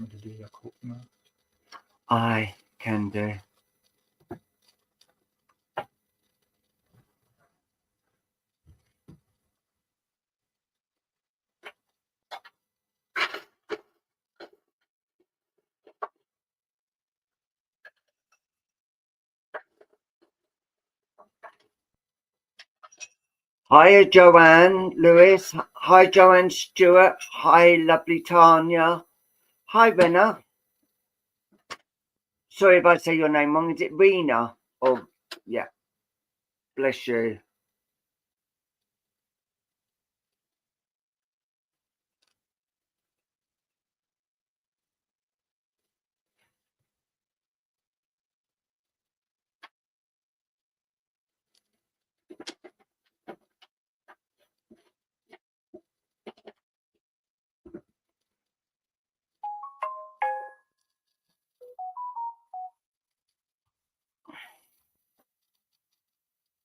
me to do your quote now? I can do. Hi, Joanne Lewis. Hi, Joanne Stewart. Hi, lovely Tanya. Hi, Rena. Sorry if I say your name wrong. Is it Rena? Oh, yeah. Bless you.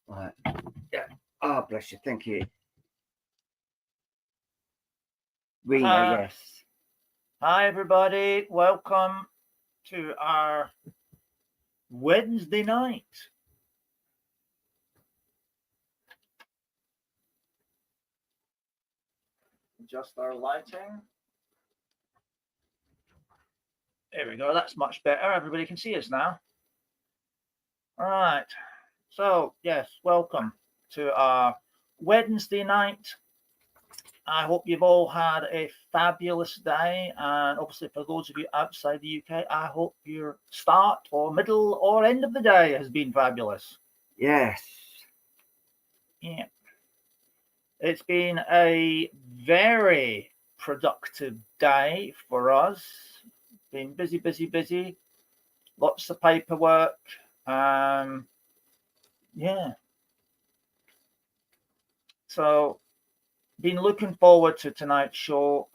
Right. Yeah. Oh, bless you. Thank you. Rena, yes. Hi, everybody. Welcome to our Wednesday night. Adjust our lighting. There we go. That's much better. Everybody can see us now. All right. So, yes, welcome to our Wednesday night. I hope you've all had a fabulous day. And obviously, for those of you outside the UK, I hope your start or middle or end of the day has been fabulous. Yes. Yeah. It's been a very productive day for us. Been busy, busy, busy. Lots of paperwork. Yeah. So, been looking forward to tonight's show.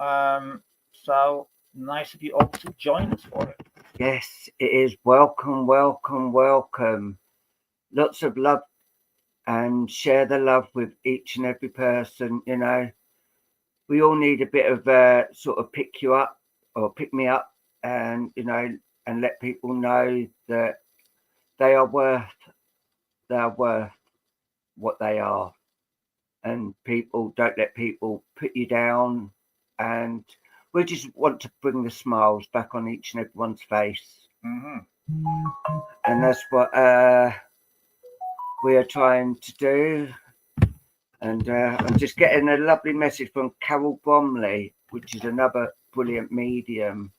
So nice of you all to join us for it. Yes, it is. Welcome, welcome, welcome. Lots of love and share the love with each and every person. You know, we all need a bit of sort of pick you up or pick me up, and you know, and let people know that they are worth what they are, and people don't let people put you down, and we just want to bring the smiles back on each and everyone's face. And that's what we are trying to do. And I'm just getting a lovely message from Carol Bromley, which is another brilliant medium.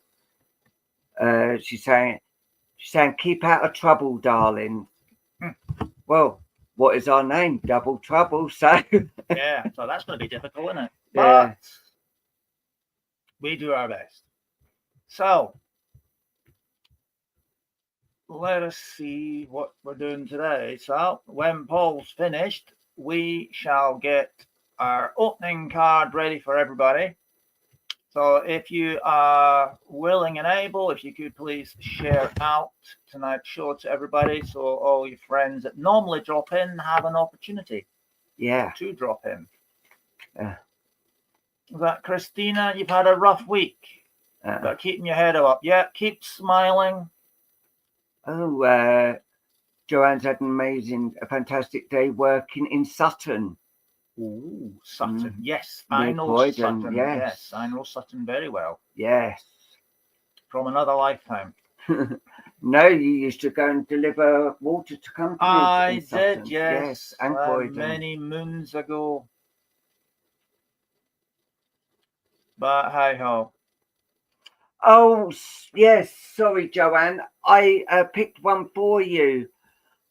She's saying, keep out of trouble, darling. Well, what is our name? Double Trouble. So yeah, so that's going to be difficult, isn't it? Yeah. But we do our best. So let us see what we're doing today. So when Paul's finished, we shall get our opening card ready for everybody. So if you are willing and able, if you could please share out tonight's show to everybody, so all your friends that normally drop in have an opportunity to drop in. Yeah. Is that Christina? You've had a rough week. But keeping your head up. Yeah, keep smiling. Oh, Joanne's had an amazing, a fantastic day working in Sutton. Ooh, Sutton. Yes, I know Sutton. Yes, I know Sutton very well. Yes. From another lifetime. No, you used to go and deliver water to companies. I did, yes. And Croydon. Many moons ago. But hi ho. Oh, yes. Sorry, Joanne. I picked one for you.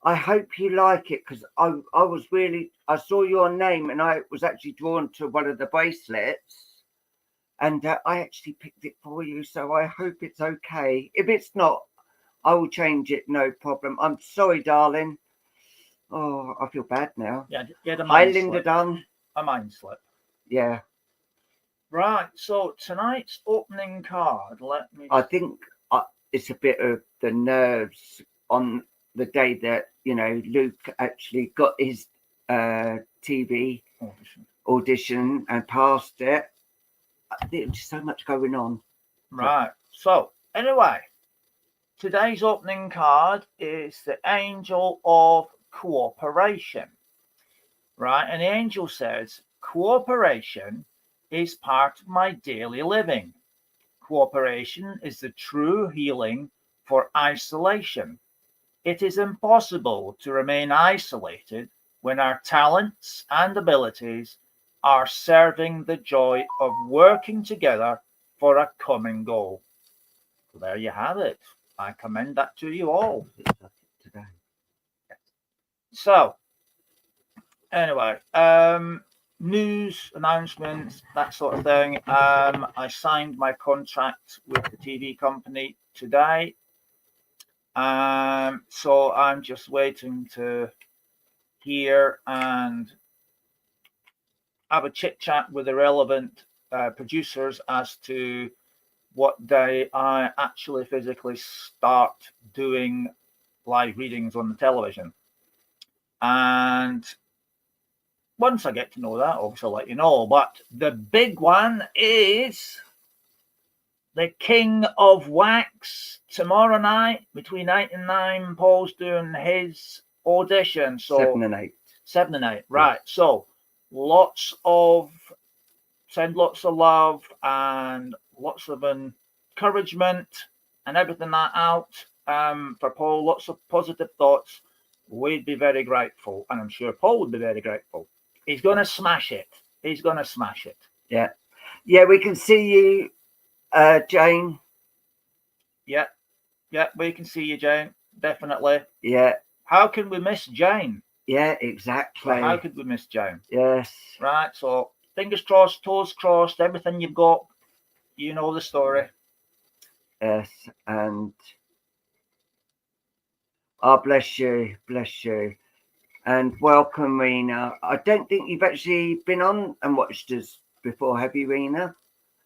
I hope you like it, because I saw your name and I was actually drawn to one of the bracelets, and I actually picked it for you, so I hope it's okay. If it's not, I will change it, no problem. I'm sorry, darling. Oh, I feel bad now. Yeah, the Hi, mind Linda slip. Dunn. A mind slip. Yeah. Right, so tonight's opening card, I think it's a bit of the nerves on the day that, you know, Luke actually got his TV audition and passed it. There's so much going on. Right. So, anyway, today's opening card is the Angel of Cooperation. Right? And the angel says, cooperation is part of my daily living. Cooperation is the true healing for isolation. It is impossible to remain isolated when our talents and abilities are serving the joy of working together for a common goal. So there you have it. I commend that to you all. So, anyway, news announcements, that sort of thing. I signed my contract with the TV company today. So I'm just waiting to hear and have a chit chat with the relevant producers as to what day I actually physically start doing live readings on the television. And once I get to know that, obviously I'll let you know. But the big one is the King of Wax tomorrow night between 8 and 9. Paul's doing his audition. So 7 and 8. 7 and 8, right. Yeah. So send lots of love and lots of encouragement and everything that out for Paul. Lots of positive thoughts. We'd be very grateful. And I'm sure Paul would be very grateful. He's going to smash it. He's going to smash it. Yeah. Yeah, we can see you, Jane. Yeah. Yeah, we can see you, Jane. Definitely. Yeah. How can we miss Jane? Yeah, exactly. How could we miss Jane? Yes. Right, so fingers crossed, toes crossed, everything you've got. You know the story. Yes, and bless you, bless you. And welcome, Rena. I don't think you've actually been on and watched us before, have you, Rena?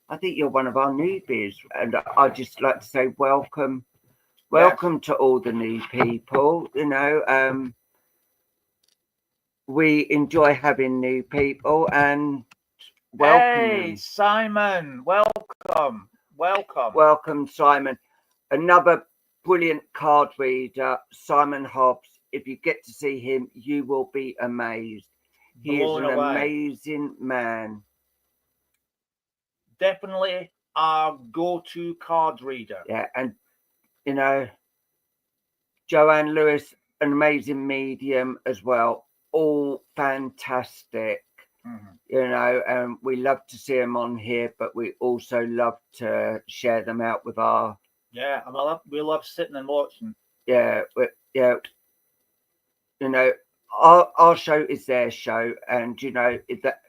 I think you're one of our newbies. And I'd just like to say welcome. Welcome to all the new people. You know, we enjoy having new people and welcome. Hey, them. Simon, welcome. Welcome. Welcome, Simon. Another brilliant card reader, Simon Hobbs. If you get to see him, you will be amazed. He is an amazing man. Definitely our go-to card reader. Yeah, and you know, Joanne Lewis, an amazing medium as well. All fantastic. Mm-hmm. You know, we love to see them on here, but we also love to share them out with our. Yeah, we love sitting and watching. Yeah, yeah. You know, our show is their show, and you know that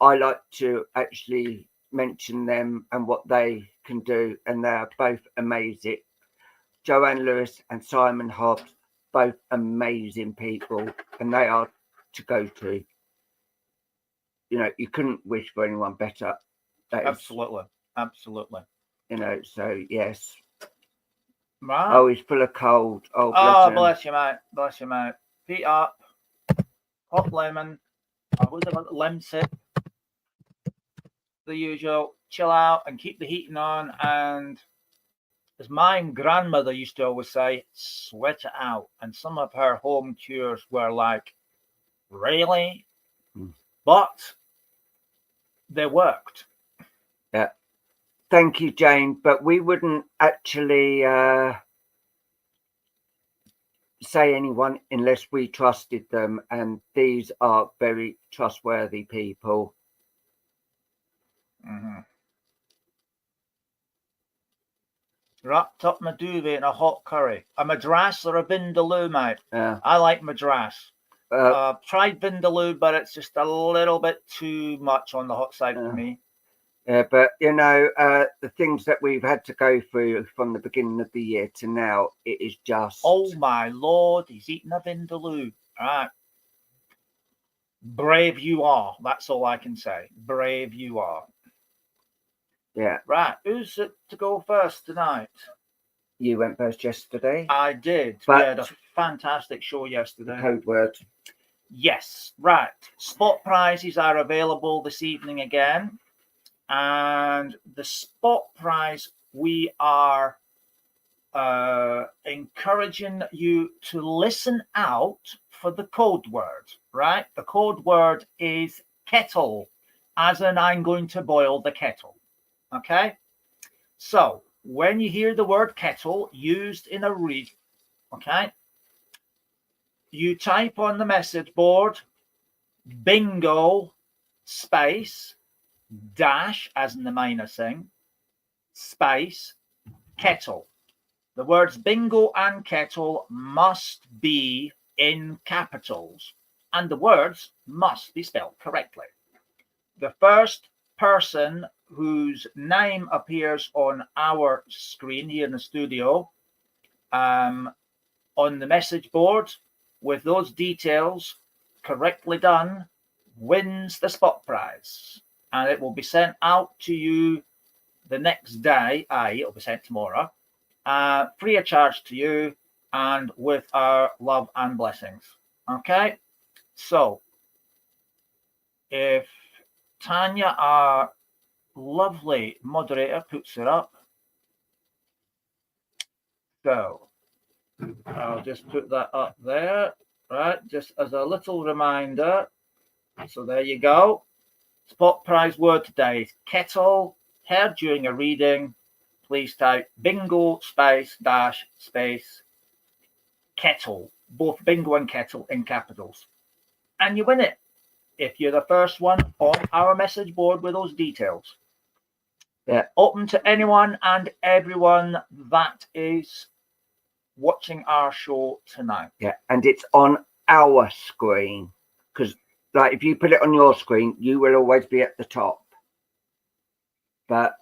I like to actually mention them and what they can do, and they are both amazing. Joanne Lewis and Simon Hobbs, both amazing people, and they are to go to. You know, you couldn't wish for anyone better. Absolutely. Absolutely. You know, so yes. Right. Oh, he's full of cold. Oh, bless you, mate. Bless you, mate. Feet up. Hot lemon. I would have a lemon sip. The usual. Chill out and keep the heating on. And as my grandmother used to always say, sweat it out. And some of her home cures were like, really? But they worked. Yeah. Thank you, Jane. But we wouldn't actually say anyone unless we trusted them. And these are very trustworthy people. Mm-hmm. Wrapped up my duvet in a hot curry. A Madras or a Vindaloo, mate? Yeah. I like Madras. Tried Vindaloo, but it's just a little bit too much on the hot side for me. Yeah, but you know, the things that we've had to go through from the beginning of the year to now, it is just. Oh my Lord, he's eating a Vindaloo. All right. Brave you are. That's all I can say. Brave you are. Yeah. Right. Who's to go first tonight? You went first yesterday. I did. But we had a fantastic show yesterday. The code word. Yes. Right. Spot prizes are available this evening again. And the spot prize we are encouraging you to listen out for the code word, right? The code word is kettle, as in I'm going to boil the kettle. Okay? So when you hear the word kettle used in a read, okay, you type on the message board bingo space dash, as in the minor thing, space kettle. The words bingo and kettle must be in capitals, and the words must be spelled correctly. The first person whose name appears on our screen here in the studio, on the message board, with those details correctly done, wins the spot prize, and it will be sent out to you the next day. It'll be sent tomorrow, free of charge to you, and with our love and blessings. Okay, so if Tanya, our lovely moderator, puts it up, so I'll just put that up there, right, just as a little reminder. So there you go. Spot prize word today is kettle. Heard during a reading, please type bingo space dash space kettle, both bingo and kettle in capitals, and you win it if you're the first one on our message board with those details. They're open to anyone and everyone that is watching our show tonight. Yeah, and it's on our screen, because like if you put it on your screen, you will always be at the top, but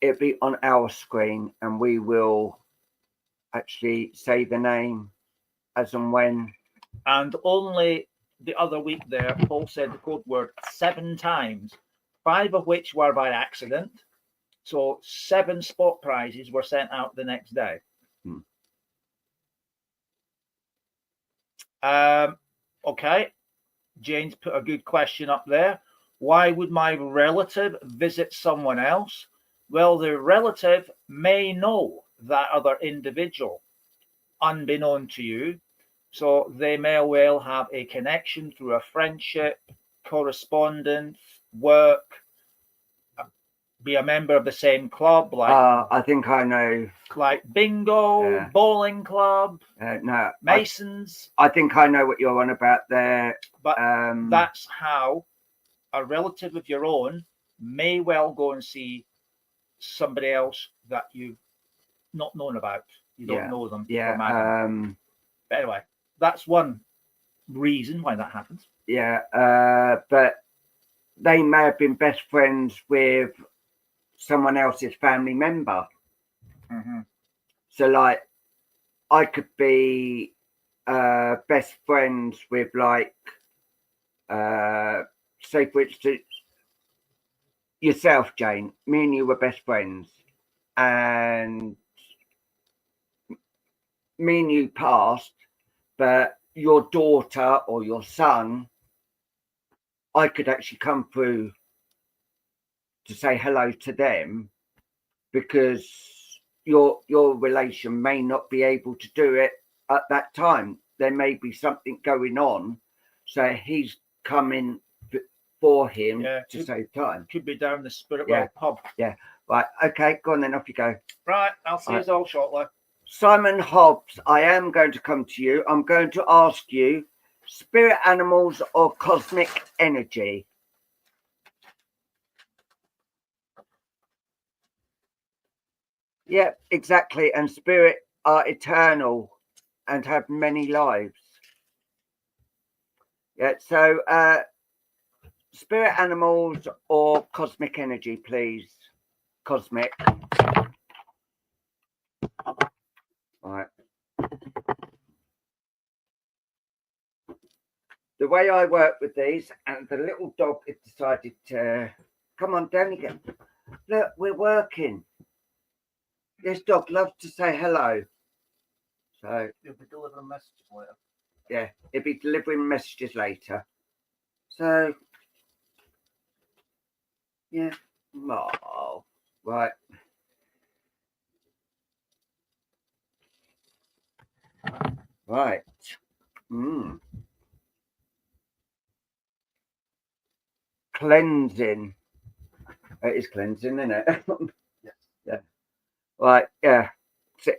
it'll be on our screen, and we will actually say the name as and when. And only the other week there, Paul said the code word 7 times, 5 of which were by accident. So 7 spot prizes were sent out the next day. Okay, Jane's put a good question up there. Why would my relative visit someone else? Well, the relative may know that other individual unbeknown to you, so they may well have a connection through a friendship, correspondence, work, be a member of the same club, like I think I know, like bingo, bowling club, no, Masons. I think I know what you're on about there. But that's how a relative of your own may well go and see somebody else that you've not known about. You don't know them. Yeah. But anyway, that's one reason why that happens. Yeah. But they may have been best friends with someone else's family member. Mm-hmm. So like I could be best friends with, like, say for instance yourself, Jane. Me and you were best friends, and me and you passed, but your daughter or your son, I could actually come through to say hello to them, because your relation may not be able to do it at that time. There may be something going on, so he's coming for him to save time. Could be down the Spirit World pub. Yeah. Right. Okay. Go on then. Off you go. Right. I'll see you all shortly. Simon Hobbs, I am going to come to you. I'm going to ask you, spirit animals or cosmic energy? Yeah, exactly. And spirit are eternal and have many lives. Yeah. So, spirit animals or cosmic energy, please. Cosmic. Right. The way I work with these, and the little dog has decided to come on down again. Look, we're working. This dog loves to say hello. So you'll be delivering messages later. Yeah, he'll be delivering messages later. So yeah. Oh, right. Right. Cleansing. It is cleansing, isn't it? Yes. Yeah. Right. Yeah. So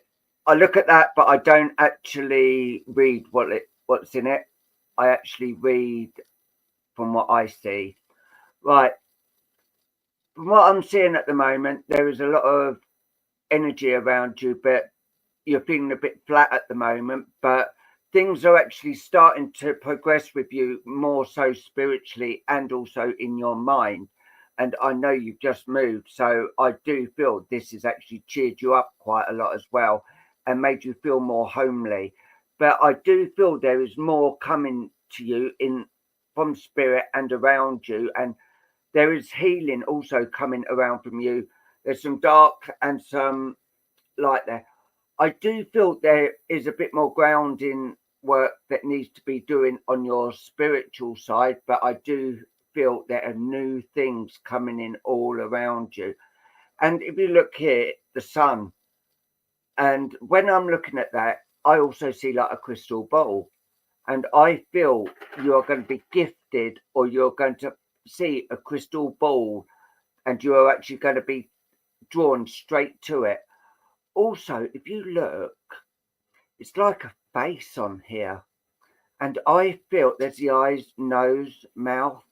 I look at that, but I don't actually read what's in it. I actually read from what I see. Right. From what I'm seeing at the moment, there is a lot of energy around you, but you're feeling a bit flat at the moment. But things are actually starting to progress with you more so spiritually and also in your mind. And I know you've just moved, so I do feel this has actually cheered you up quite a lot as well and made you feel more homely. But I do feel there is more coming to you in from spirit and around you, and there is healing also coming around from you. There's some dark and some light there. I do feel there is a bit more grounding work that needs to be doing on your spiritual side, but I do feel there are new things coming in all around you. And if you look here, the sun, and when I'm looking at that, I also see like a crystal ball. And I feel you're going to be gifted, or you're going to see a crystal ball, and you're actually going to be drawn straight to it. Also, if you look, it's like a face on here. And I feel there's the eyes, nose, mouth.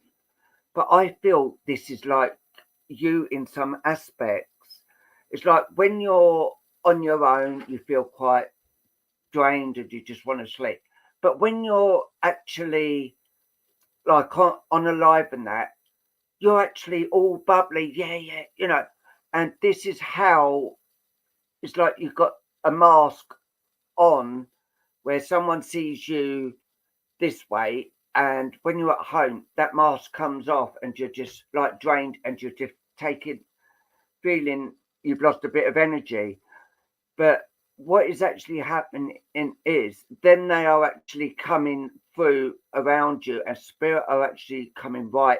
But I feel this is like you in some aspects. It's like when you're on your own, you feel quite drained and you just want to sleep. But when you're actually like on a live and that, you're actually all bubbly. Yeah, And this is how it's like you've got a mask on where someone sees you this way, and when you're at home that mask comes off and you're just like drained and you're just taking feeling you've lost a bit of energy. But what is actually happening is then they are actually coming through around you, and spirit are actually coming right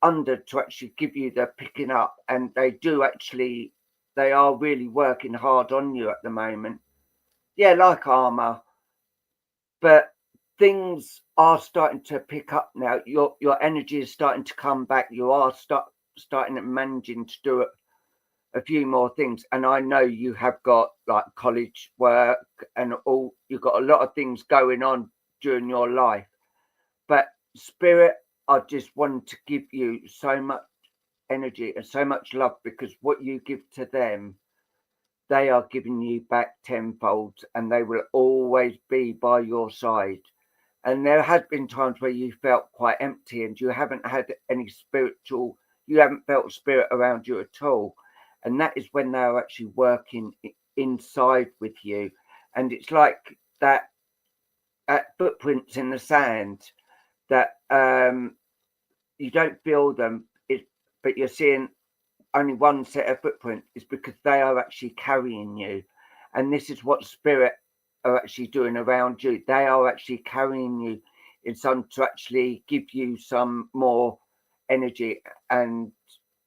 under to actually give you the picking up, and they are really working hard on you at the moment. Yeah, like armor. But things are starting to pick up now. Your energy is starting to come back. You are starting at managing to do a few more things. And I know you have got like college work and all. You've got a lot of things going on during your life. But spirit, I just wanted to give you so much energy and so much love, because what you give to them, they are giving you back tenfold, and they will always be by your side. And there has been times where you felt quite empty and you haven't had any you haven't felt spirit around you at all. And that is when they are actually working inside with you. And it's like that footprints in the sand that you don't feel them, but you're seeing only one set of footprints, is because they are actually carrying you. And this is what spirit are actually doing around you. They are actually carrying you in some to actually give you some more energy and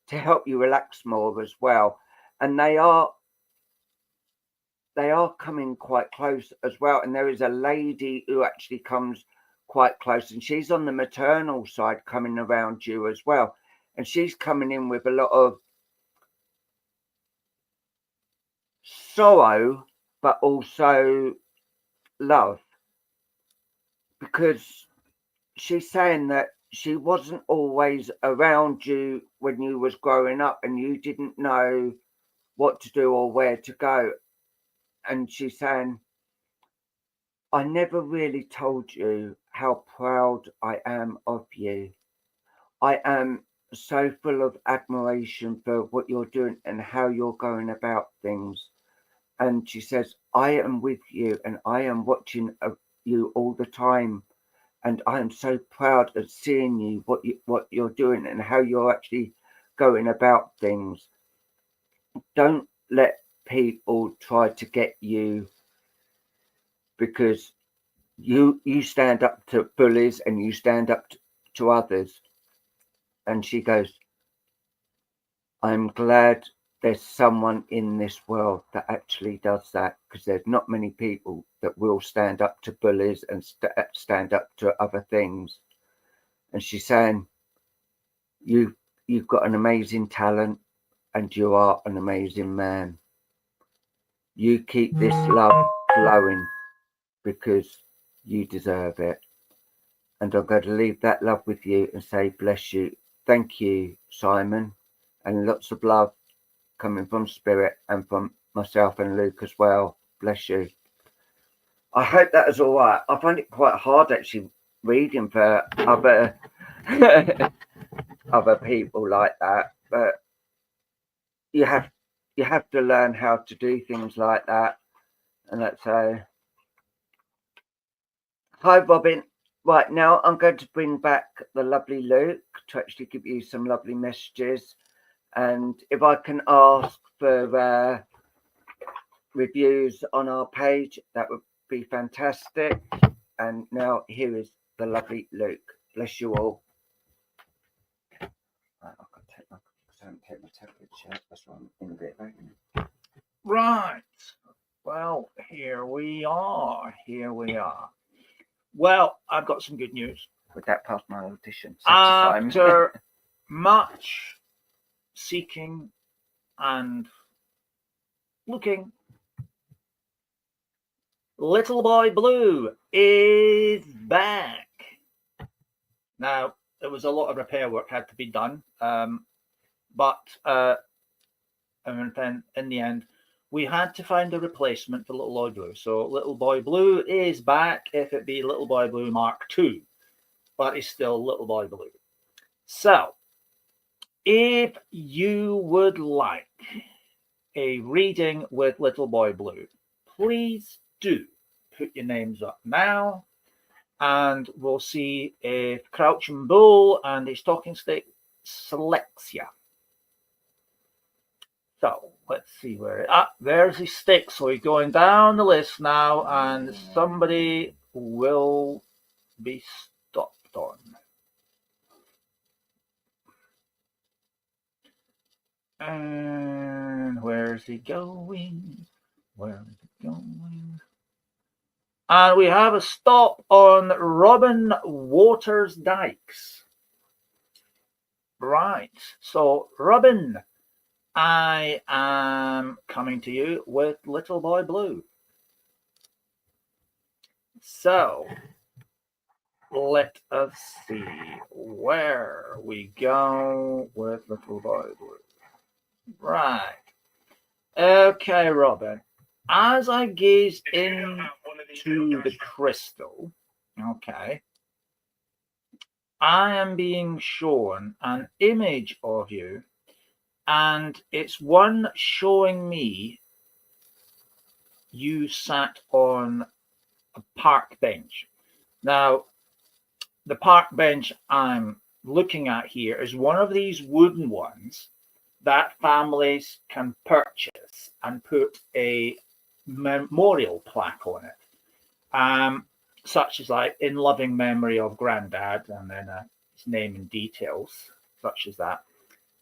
to help you relax more as well. And they are coming quite close as well. And there is a lady who actually comes quite close, and she's on the maternal side coming around you as well. And she's coming in with a lot of sorrow, but also love, because she's saying that she wasn't always around you when you was growing up and you didn't know what to do or where to go. And she's saying, I never really told you how proud I am of you. I am so full of admiration for what you're doing and how you're going about things. And she says, I am with you and I am watching you all the time. And I am so proud of seeing you, what you're doing and how you're actually going about things. Don't let people try to get you, because you stand up to bullies and you stand up to others. And she goes, I'm glad there's someone in this world that actually does that, because there's not many people that will stand up to bullies and stand up to other things. And she's saying, you've got an amazing talent and you are an amazing man. You keep this love flowing because you deserve it. And I'm going to leave that love with you and say, bless you. Thank you, Simon. And lots of love coming from Spirit and from myself and Luke as well. Bless you. I hope that is all right. I find it quite hard actually reading for other other people like that, but you have to learn how to do things like that. And that's hi Robin. Right, now I'm going to bring back the lovely Luke to actually give you some lovely messages. And if I can ask for reviews on our page, that would be fantastic. And now here is the lovely Luke. Bless you all. Right, I've got to take my temperature. That's why I'm in a bit of Right. Well, here we are. Here we are. Well, I've got some good news. Would that pass my audition? After much seeking and looking, Little Boy Blue is back. Now, there was a lot of repair work had to be done, but and then in the end, we had to find a replacement for Little Boy Blue. So Little Boy Blue is back, if it be Little Boy Blue Mark II, but it's still Little Boy Blue. So, if you would like a reading with Little Boy Blue, please do put your names up now, and we'll see if Crouching Bull and his talking stick selects you. So let's see where there's his stick. So he's going down the list now, and somebody will be stopped on. And where's he going? Where is he going? And we have a stop on Robin Waters Dykes. Right. So, Robin, I am coming to you with Little Boy Blue. So, let us see where we go with Little Boy Blue. Right. Okay, Robin. As I gaze into the crystal, okay, I am being shown an image of you, and it's one showing me you sat on a park bench. Now, the park bench I'm looking at here is one of these wooden ones that families can purchase and put a memorial plaque on it, such as like in loving memory of Granddad, and then his name and details, such as that.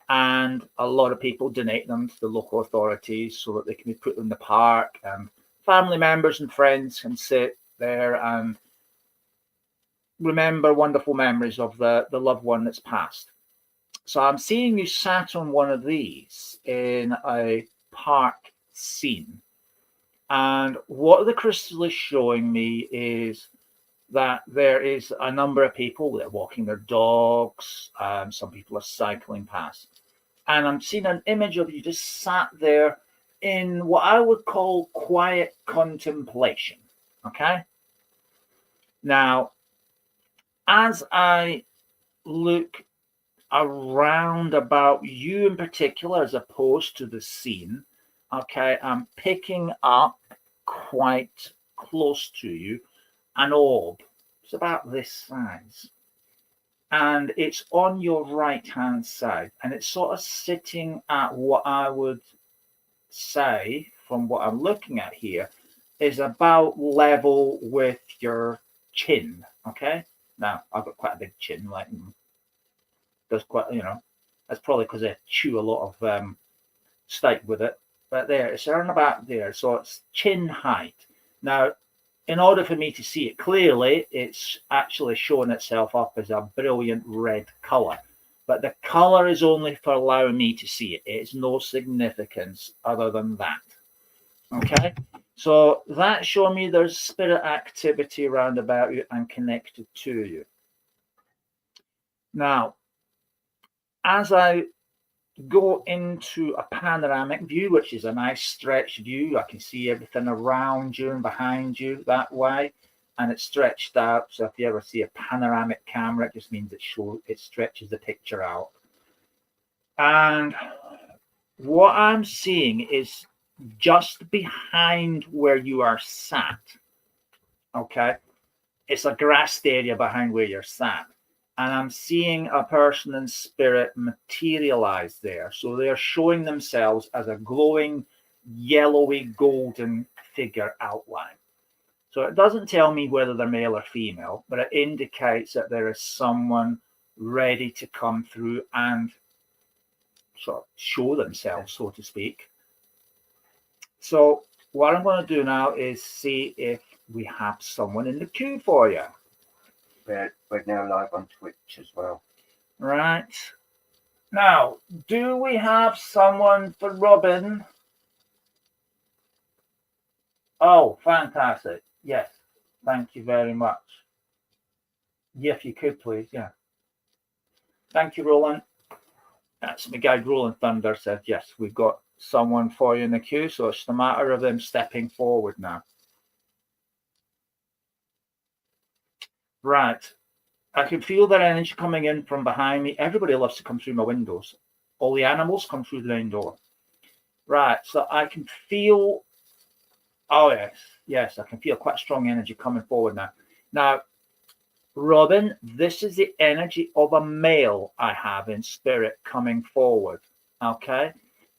And a lot of people donate them to the local authorities so that they can be put in the park, and family members and friends can sit there and remember wonderful memories of the loved one that's passed. So I'm seeing you sat on one of these in a park scene. And what the crystal is showing me is that there is a number of people that are walking their dogs. Some people are cycling past. And I'm seeing an image of you just sat there in what I would call quiet contemplation. Okay? Now, as I look around about you in particular, as opposed to the scene, okay, I'm picking up quite close to you an orb. It's about this size. And it's on your right hand side. And it's sort of sitting at what I would say, from what I'm looking at here, is about level with your chin. Okay? Now, I've got quite a big chin, like, there's quite, that's probably because I chew a lot of stick with it. But there, it's around about there. So it's chin height. Now, in order for me to see it clearly, it's actually showing itself up as a brilliant red color. But the color is only for allowing me to see it. It's no significance other than that. Okay, so that's showing me there's spirit activity around about you and connected to you. Now, as I go into a panoramic view, which is a nice stretched view, I can see everything around you and behind you that way, and it's stretched out. So if you ever see a panoramic camera, it just means it stretches the picture out. And what I'm seeing is just behind where you are sat. Okay, it's a grassed area behind where you're sat, and I'm seeing a person in spirit materialize there. So they're showing themselves as a glowing yellowy golden figure outline. So it doesn't tell me whether they're male or female, but it indicates that there is someone ready to come through and sort of show themselves, so to speak. So what I'm going to do now is see if we have someone in the queue for you. We're now live on Twitch as well. Right. Now, do we have someone for Robin? Oh, fantastic. Yes. Thank you very much. If you could, please. Yeah. Thank you, Roland. That's my guy, Roland Thunder, said, yes, we've got someone for you in the queue. So it's a matter of them stepping forward now. Right. I can feel their energy coming in from behind me. Everybody loves to come through my windows. All the animals come through the main door. Right. So I can feel, oh, yes. Yes, I can feel quite strong energy coming forward now. Now, Robin, this is the energy of a male I have in spirit coming forward. Okay.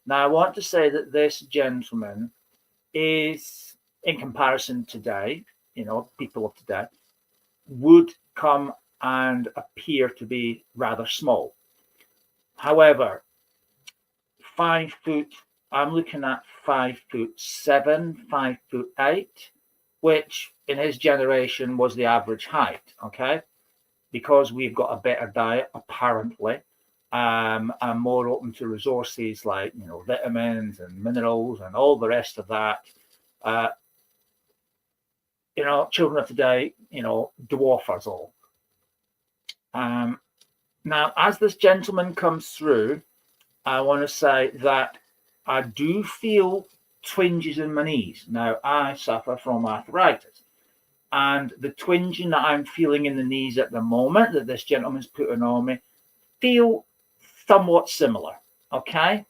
Now, I want to say that this gentleman is, in comparison today, people of today, would come and appear to be rather small. However, 5 foot, I'm looking at 5'7", 5'8", which in his generation was the average height, okay? Because we've got a better diet, apparently, and more open to resources like, vitamins and minerals and all the rest of that. Children of today, dwarf us all. Now, as this gentleman comes through, I want to say that I do feel twinges in my knees. Now, I suffer from arthritis, and the twinging that I'm feeling in the knees at the moment that this gentleman's putting on me feel somewhat similar, okay?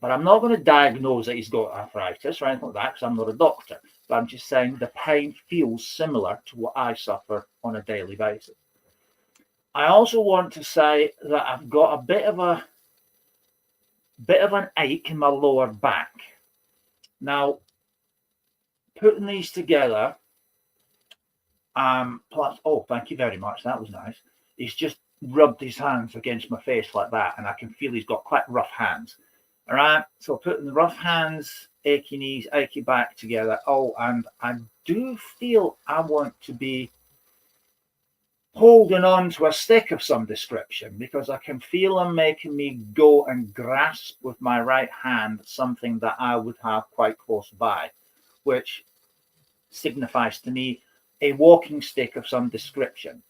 But I'm not going to diagnose that he's got arthritis or anything like that because I'm not a doctor. But I'm just saying the pain feels similar to what I suffer on a daily basis. I also want to say that I've got a bit of an ache in my lower back. Now, putting these together, plus, oh, thank you very much. That was nice. He's just rubbed his hands against my face like that, and I can feel he's got quite rough hands. All right, so putting the rough hands, achy knees, achy back together. Oh, and I do feel I want to be holding on to a stick of some description because I can feel him making me go and grasp with my right hand something that I would have quite close by, which signifies to me a walking stick of some description.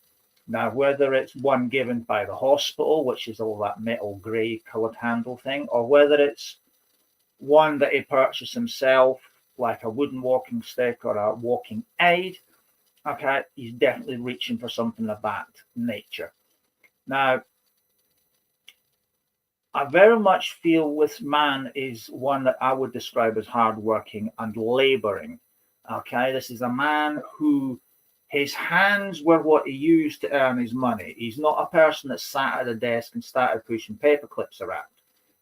Now, whether it's one given by the hospital, which is all that metal grey coloured handle thing, or whether it's one that he purchased himself, like a wooden walking stick or a walking aid, okay, he's definitely reaching for something of that nature. Now, I very much feel this man is one that I would describe as hardworking and labouring. Okay, this is a man who his hands were what he used to earn his money. He's not a person that sat at a desk and started pushing paper clips around.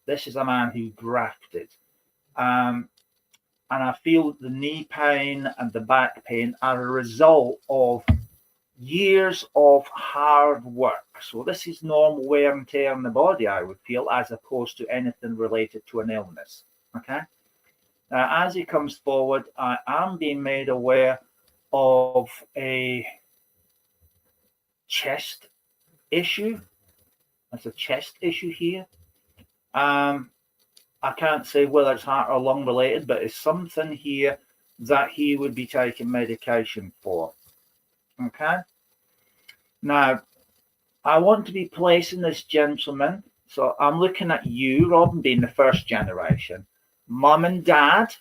This is a man who grafted. And I feel the knee pain and the back pain are a result of years of hard work. So this is normal wear and tear on the body, I would feel, as opposed to anything related to an illness. Okay. As he comes forward, I am being made aware of a chest issue. There's a chest issue here. I can't say whether it's heart or lung related, but it's something here that he would be taking medication for. Okay. Now, I want to be placing this gentleman. So I'm looking at you, Robin, being the first generation. Mum and dad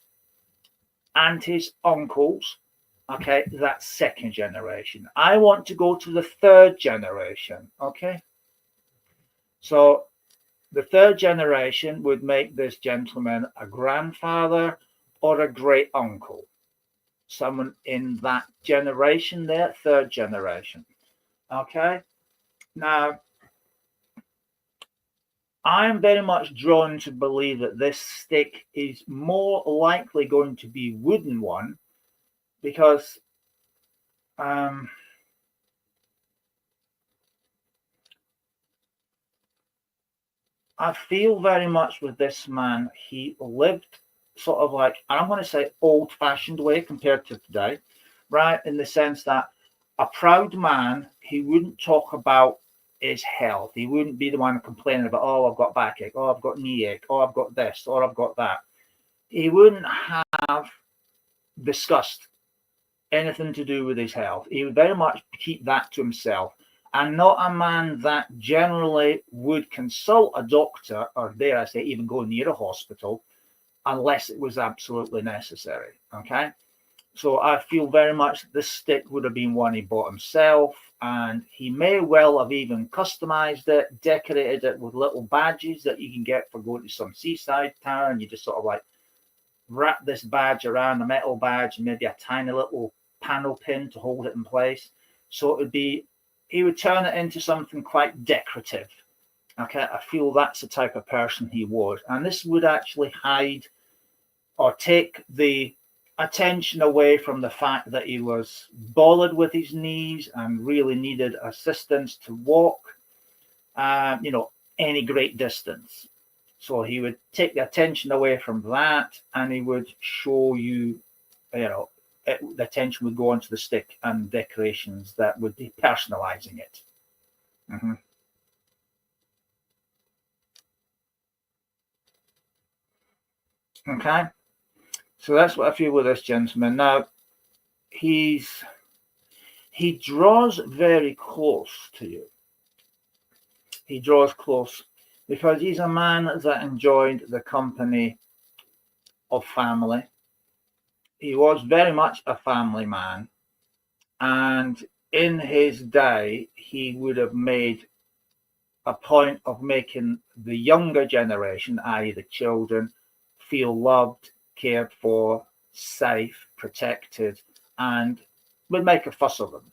and his uncles. Okay, that's second generation. I want to go to the third generation. Okay. So the third generation would make this gentleman a grandfather or a great uncle. Someone in that generation there, third generation. Okay. Now, I'm very much drawn to believe that this stick is more likely going to be wooden one because I feel very much with this man, he lived sort of like, I'm going to say old-fashioned way compared to today, right? In the sense that a proud man, he wouldn't talk about his health. He wouldn't be the one complaining about, oh, I've got backache, oh, I've got knee ache, oh, I've got this, or I've got that. He wouldn't have discussed anything to do with his health. He would very much keep that to himself, and not a man that generally would consult a doctor, or dare I say, even go near a hospital, unless it was absolutely necessary. Okay. So I feel very much this stick would have been one he bought himself, and he may well have even customized it, decorated it with little badges that you can get for going to some seaside town. And you just sort of like wrap this badge around, a metal badge, and maybe a tiny little panel pin to hold it in place. So it would be, he would turn it into something quite decorative. Okay, I feel that's the type of person he was. And this would actually hide or take the attention away from the fact that he was bothered with his knees and really needed assistance to walk, any great distance. So he would take the attention away from that, and he would show you, the attention would go onto the stick and decorations that would be personalizing it. Mm-hmm. Okay. So that's what I feel with this gentleman. Now, he draws very close to you. He draws close because he's a man that enjoyed the company of family. He was very much a family man. And in his day, he would have made a point of making the younger generation, i.e. the children, feel loved, cared for, safe, protected, and would make a fuss of them.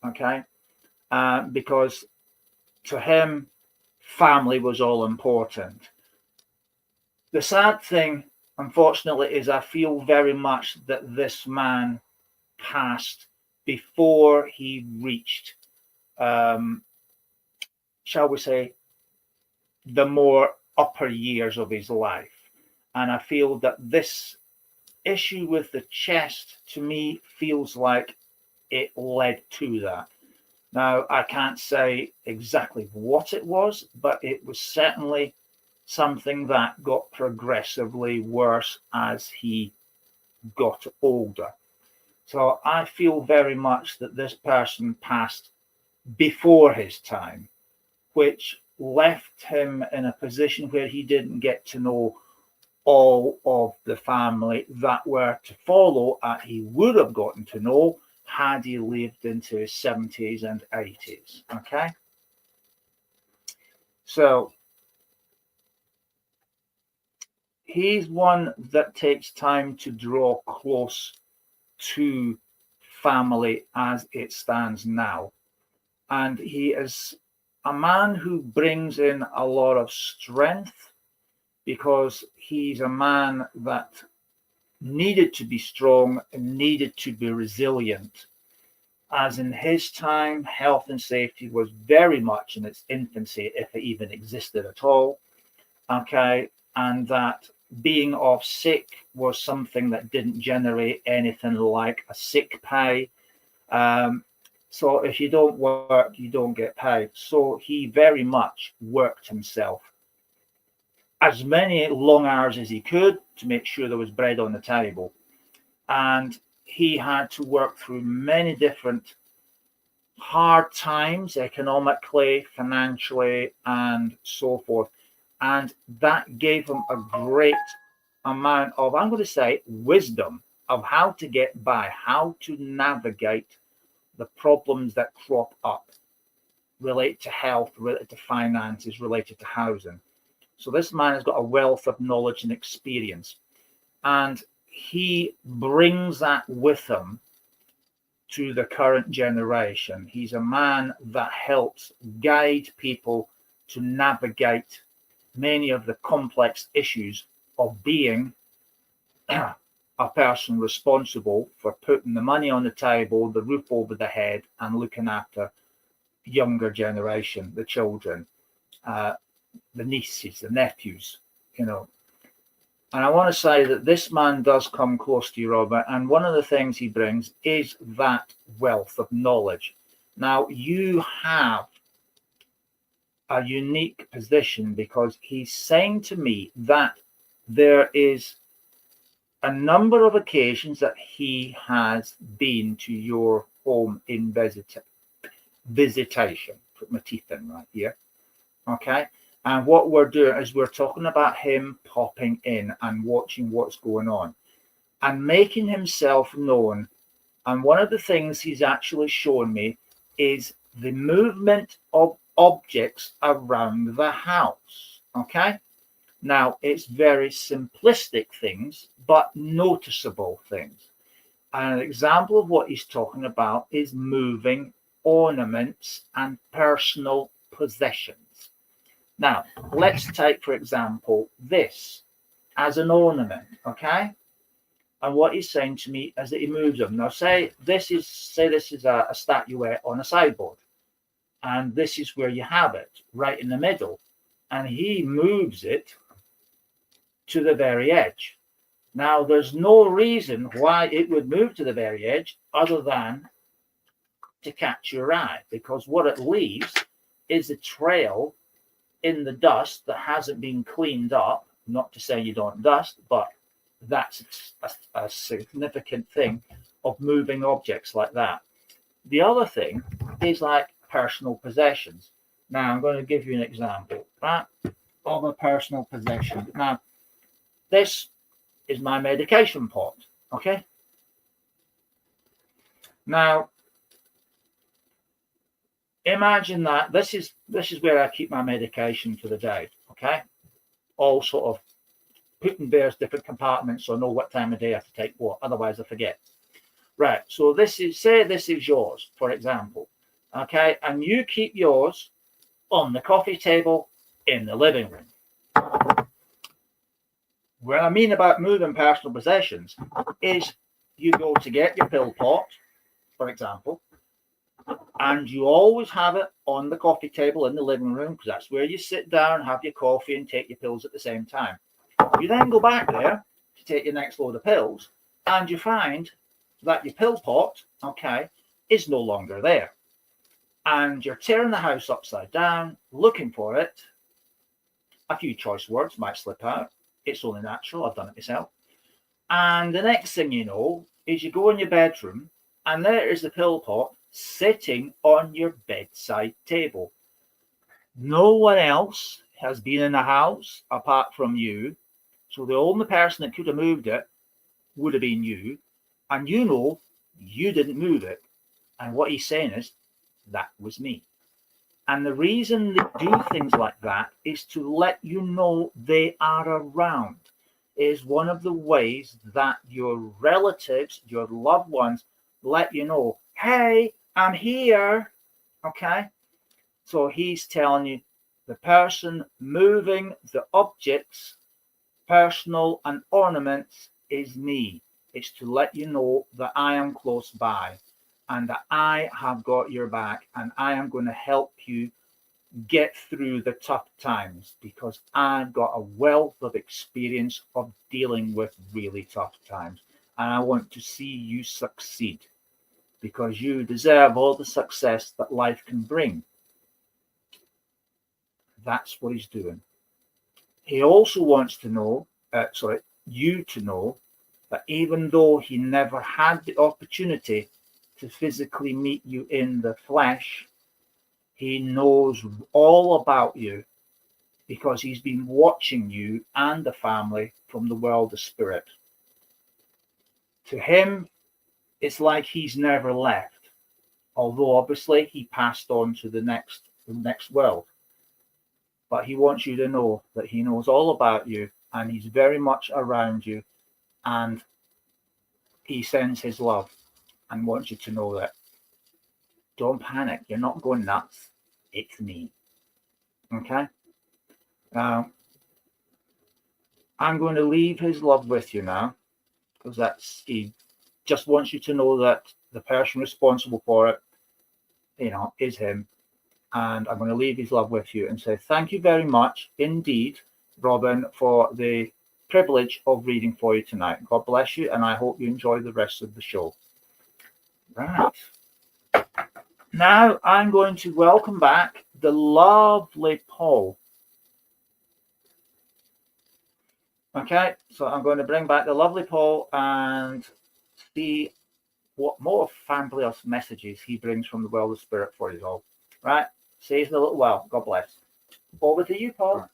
Okay. Because to him, family was all important. The sad thing, unfortunately, is I feel very much that this man passed before he reached, shall we say, the more upper years of his life. And I feel that this issue with the chest, to me, feels like it led to that. Now, I can't say exactly what it was, but it was certainly something that got progressively worse as he got older. So I feel very much that this person passed before his time, which left him in a position where he didn't get to know all of the family that were to follow, he would have gotten to know had he lived into his 70s and 80s. Okay. So he's one that takes time to draw close to family as it stands now. And he is a man who brings in a lot of strength because he's a man that needed to be strong and needed to be resilient. As in his time, health and safety was very much in its infancy, if it even existed at all. Okay. And that being off sick was something that didn't generate anything like a sick pay. So if you don't work, you don't get paid. So he very much worked himself as many long hours as he could to make sure there was bread on the table. And he had to work through many different hard times, economically, financially, and so forth. And that gave him a great amount of, I'm going to say, wisdom of how to get by, how to navigate the problems that crop up, related to health, related to finances, related to housing. So this man has got a wealth of knowledge and experience, and he brings that with him to the current generation. He's a man that helps guide people to navigate many of the complex issues of being a person responsible for putting the money on the table, the roof over the head, and looking after younger generation, the children, the nieces, the nephews, And I want to say that this man does come close to you, Robert. And one of the things he brings is that wealth of knowledge. Now, you have a unique position because he's saying to me that there is a number of occasions that he has been to your home in visitation. Put my teeth in right here. Okay. And what we're doing is we're talking about him popping in and watching what's going on and making himself known. And one of the things he's actually shown me is the movement of objects around the house. Okay. Now, it's very simplistic things, but noticeable things. And an example of what he's talking about is moving ornaments and personal possessions. Now, let's take, for example, this as an ornament, okay? And what he's saying to me is that he moves them. Now, say this is a statuette on a sideboard, and this is where you have it, right in the middle, and he moves it to the very edge. Now, there's no reason why it would move to the very edge other than to catch your eye, because what it leaves is a trail in the dust that hasn't been cleaned up. Not to say you don't dust, but that's a significant thing of moving objects like that. The other thing is like personal possessions. Now, I'm going to give you an example of a personal possession. Now, this is my medication pot, okay? Now, imagine that this is where I keep my medication for the day, okay? All sort of put in various different compartments so I know what time of day I have to take what, otherwise I forget. Right, so this is yours, for example, okay? And you keep yours on the coffee table in the living room. What I mean about moving personal possessions is you go to get your pill pot, for example, and you always have it on the coffee table in the living room because that's where you sit down, have your coffee, and take your pills at the same time. You then go back there to take your next load of pills, and you find that your pill pot, okay, is no longer there. And you're tearing the house upside down, looking for it. A few choice words might slip out. It's only natural. I've done it myself. And the next thing you know is you go in your bedroom, and there is the pill pot sitting on your bedside table. No one else has been in the house apart from you. So the only person that could have moved it would have been you. And you know you didn't move it. And what he's saying is, that was me. And the reason they do things like that is to let you know they are around. It is one of the ways that your relatives, your loved ones, let you know, hey, I'm here. Okay? So he's telling you the person moving the objects, personal and ornaments, is me. It's to let you know that I am close by and that I have got your back and I am going to help you get through the tough times, because I've got a wealth of experience of dealing with really tough times. And I want to see you succeed, because you deserve all the success that life can bring. That's what he's doing. He also wants to know, you to know, that even though he never had the opportunity to physically meet you in the flesh, he knows all about you, because he's been watching you and the family from the world of spirit. To him, it's like he's never left, although obviously he passed on to the next world. But he wants you to know that he knows all about you, and he's very much around you, and he sends his love and wants you to know that. Don't panic. You're not going nuts. It's me. Okay? Now, I'm going to leave his love with you now, because he just wants you to know that the person responsible for it, is him. And I'm going to leave his love with you and say thank you very much indeed, Robin, for the privilege of reading for you tonight. God bless you, and I hope you enjoy the rest of the show. Right. Now I'm going to welcome back the lovely Paul. Okay, so I'm going to bring back the lovely Paul and see what more fabulous messages he brings from the world of spirit for you all. Right, see you in a little while. God bless. Over to you, Paul.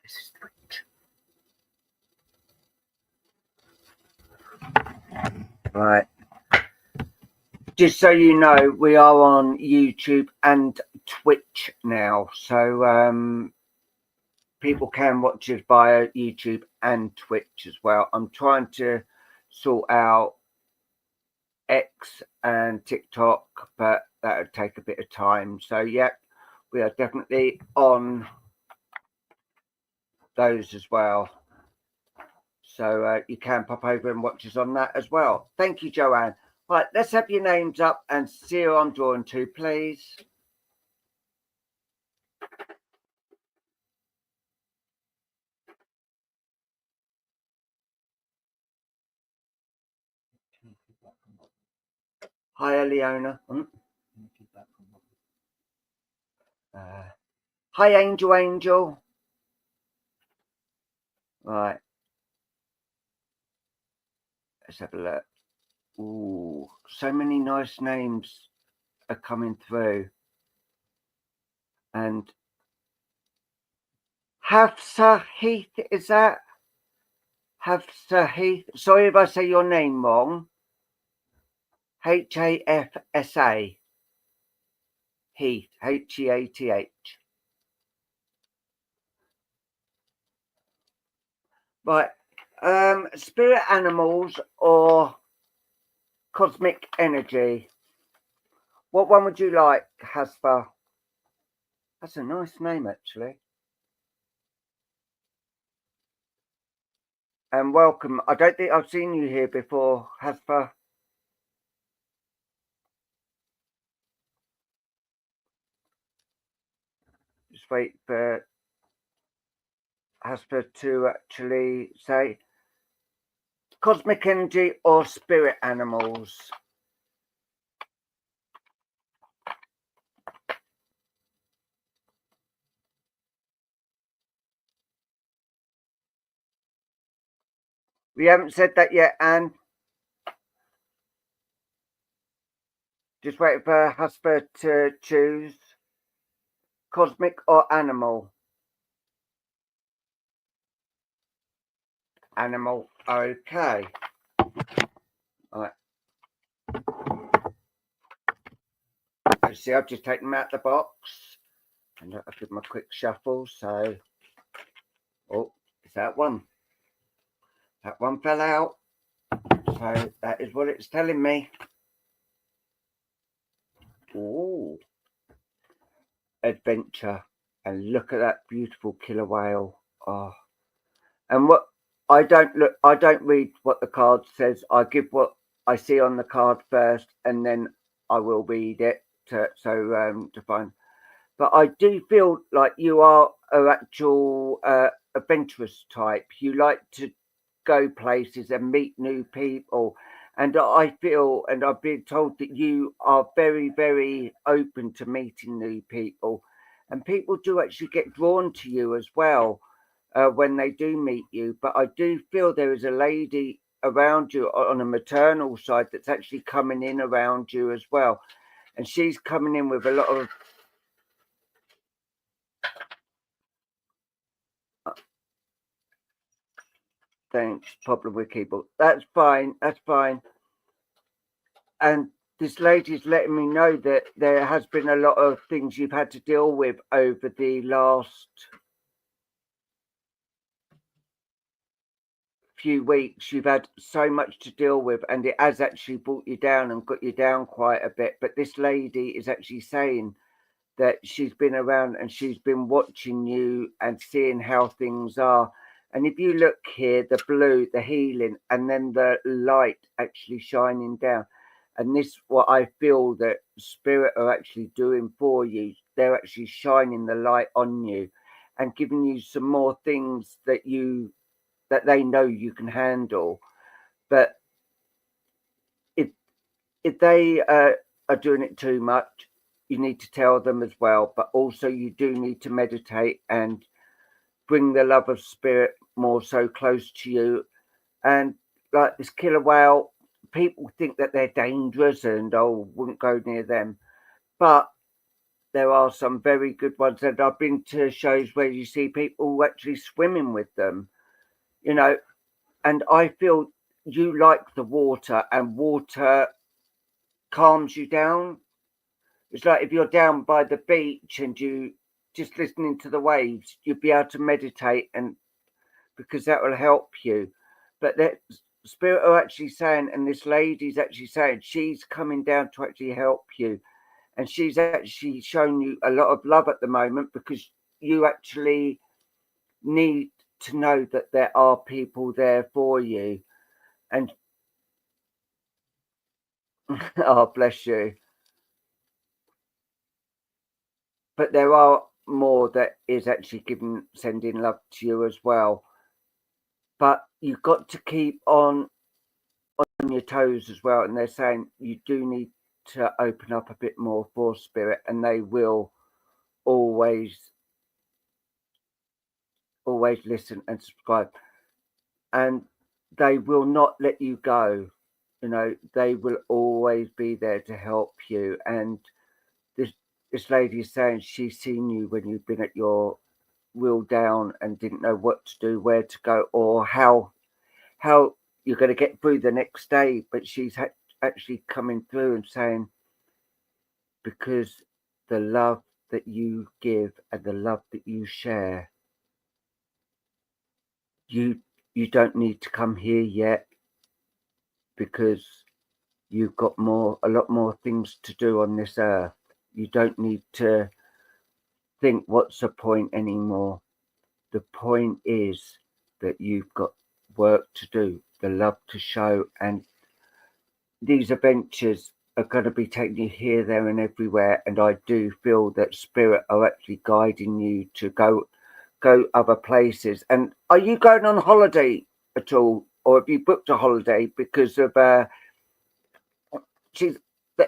This is great. Right. Just so you know, we are on YouTube and Twitch now. So people can watch us via YouTube and Twitch as well. I'm trying to sort out X and TikTok, but that would take a bit of time. So, yeah, we are definitely on those as well. So you can pop over and watch us on that as well. Thank you, Joanne. Right, let's have your names up and see who I'm drawing to, please. Hi, Leona. Hi, Angel. Right. Let's have a look. Ooh, so many nice names are coming through. And Hafsa Heath, is that? Hafsa Heath. Sorry if I say your name wrong. Hafsa. Heath. Heath. Right. Spirit animals or cosmic energy? What one would you like, Haspa? That's a nice name, actually. And welcome. I don't think I've seen you here before, Haspa. Just wait for Haspa to actually say cosmic energy or spirit animals. We haven't said that yet, Anne. Just waiting for Haspa to choose cosmic or animal. Animal, okay. All right. See, I've just taken them out the box and I'll give them a quick shuffle. So, oh, is that one? That one fell out. So that is what it's telling me. Oh, adventure, and look at that beautiful killer whale. Oh, and what I don't read what the card says. I give what I see on the card first, and then I will read it to find. But I do feel like you are an actual adventurous type. You like to go places and meet new people. And I feel, and I've been told that you are very, very open to meeting new people. And people do actually get drawn to you as well when they do meet you. But I do feel there is a lady around you on a maternal side that's actually coming in around you as well. And she's coming in with a lot of thanks, problem with keyboard. That's fine. That's fine. And this lady's letting me know that there has been a lot of things you've had to deal with over the last few weeks. You've had so much to deal with, and it has actually brought you down and got you down quite a bit. But this lady is actually saying that she's been around and she's been watching you and seeing how things are. And if you look here, the blue, the healing, and then the light actually shining down. And this, what I feel that spirit are actually doing for you. They're actually shining the light on you and giving you some more things that they know you can handle. But if they are doing it too much, you need to tell them as well. But also you do need to meditate and bring the love of spirit more so close to you. And like this killer whale, people think that they're dangerous and wouldn't go near them. But there are some very good ones. And I've been to shows where you see people actually swimming with them, and I feel you like the water, and water calms you down. It's like if you're down by the beach and you just listening to the waves, you'll be able to meditate, and because that will help you. But that spirit are actually saying, and this lady's actually saying she's coming down to actually help you. And she's actually shown you a lot of love at the moment because you actually need to know that there are people there for you. And oh, bless you. But there are more that is actually sending love to you as well. But you've got to keep on your toes as well. And they're saying you do need to open up a bit more for spirit, and they will always listen and subscribe, and they will not let you go. They will always be there to help you. And this lady is saying she's seen you when you've been at your wheel down and didn't know what to do, where to go, or how you're going to get through the next day. But she's actually coming through and saying, because the love that you give and the love that you share, you don't need to come here yet, because you've got a lot more things to do on this earth. You don't need to think what's the point anymore. The point is that you've got work to do, the love to show, and these adventures are going to be taking you here, there, and everywhere. And I do feel that spirit are actually guiding you to go other places. And are you going on holiday at all, or have you booked a holiday? Because of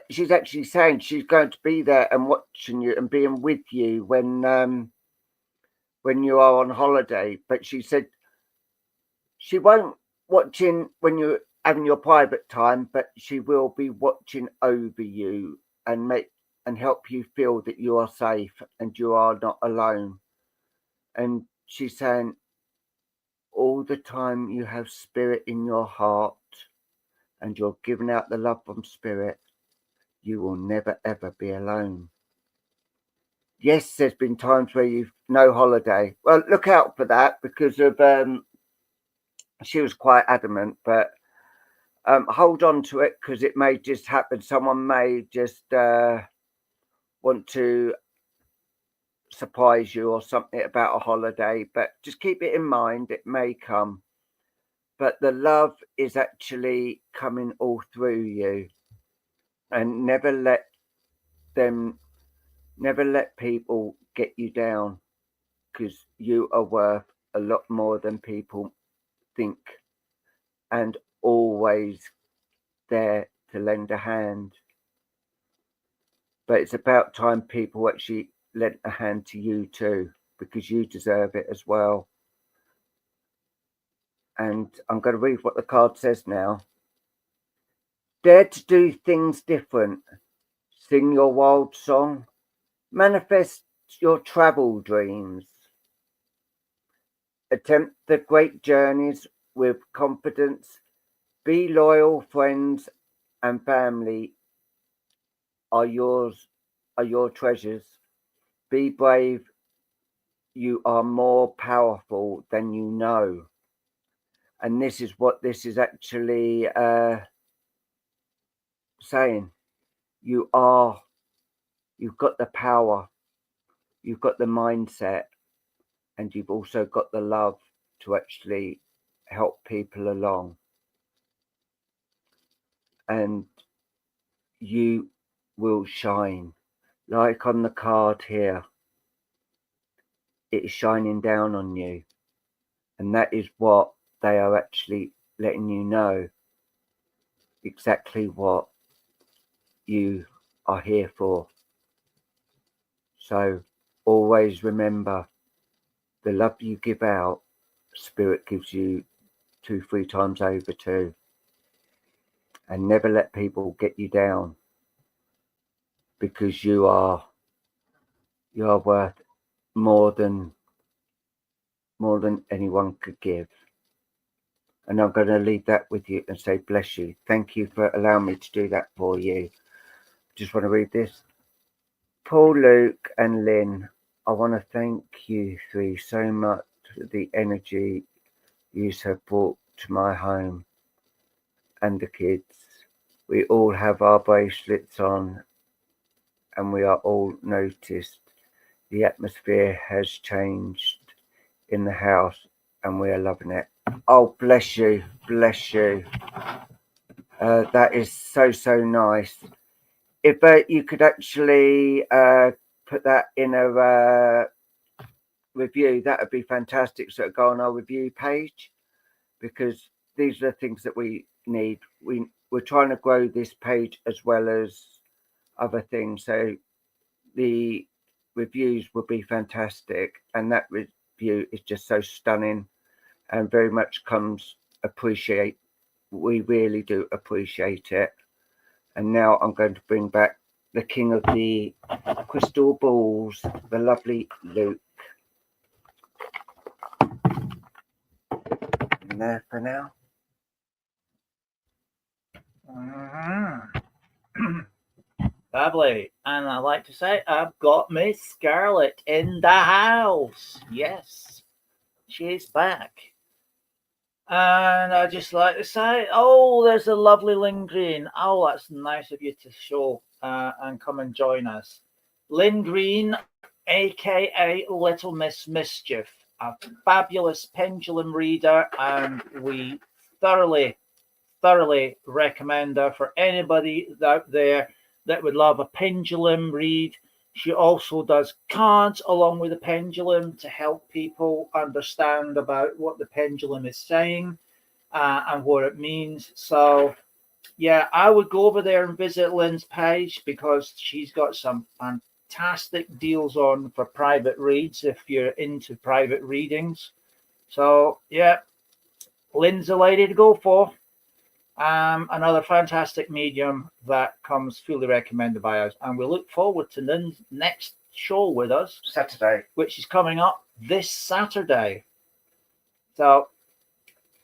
she's actually saying she's going to be there and watching you and being with you when you are on holiday. But she said she won't watching when you're having your private time, but she will be watching over you and help you feel that you are safe and you are not alone. And she's saying all the time you have spirit in your heart and you're giving out the love from spirit, you will never ever be alone. Yes, there's been times where you've no holiday. Well, look out for that, because of she was quite adamant, but hold on to it, because it may just happen. Someone may just want to surprise you or something about a holiday, but just keep it in mind, it may come. But the love is actually coming all through you, and never let them Never let people get you down, because you are worth a lot more than people think, and always there to lend a hand. But it's about time people actually lent a hand to you too, because you deserve it as well. And I'm going to read what the card says now. Dare to do things different. Sing your wild song. Manifest your travel dreams. Attempt the great journeys with confidence. Be loyal. Friends and family are your treasures. Be brave. You are more powerful than you know. And this is what this is actually saying. You've got the power, you've got the mindset, and you've also got the love to actually help people along. And you will shine. Like on the card here, it is shining down on you. And that is what they are actually letting you know, exactly what you are here for. So always remember, the love you give out, Spirit gives you 2-3 times over too. And never let people get you down, because you are worth more than anyone could give. And I'm going to leave that with you and say bless you. Thank you for allowing me to do that for you. Just want to read this. Paul, Luke and Lynn, I want to thank you three so much for the energy you have brought to my home and the kids. We all have our bracelets on, and we are all noticed the atmosphere has changed in the house, and we are loving it. Oh, bless you, bless you. That is so nice. If you could actually put that in a review, that would be fantastic. So it'll go on our review page, because these are the things that we need. We're trying to grow this page as well as other things. So the reviews will be fantastic, and that review is just so stunning and very much appreciate. We really do appreciate it. And now I'm going to bring back the king of the crystal balls, the lovely Luke. In there for now. Lovely. And I like to say, I've got Miss Scarlett in the house. Yes, she's back. And I just like to say, oh, there's a lovely Lynn Green. Oh, that's nice of you to show and come and join us. Lynn Green, aka Little Miss Mischief, a fabulous pendulum reader, and we thoroughly recommend her for anybody out there that would love a pendulum read. She also does cards along with the pendulum to help people understand about what the pendulum is saying and what it means. So, yeah, I would go over there and visit Lynn's page, because she's got some fantastic deals on for private reads if you're into private readings. So, yeah, Lynn's a lady to go for. Another fantastic medium that comes fully recommended by us, and we look forward to Lynn's next show with us, Saturday, which is coming up this Saturday. So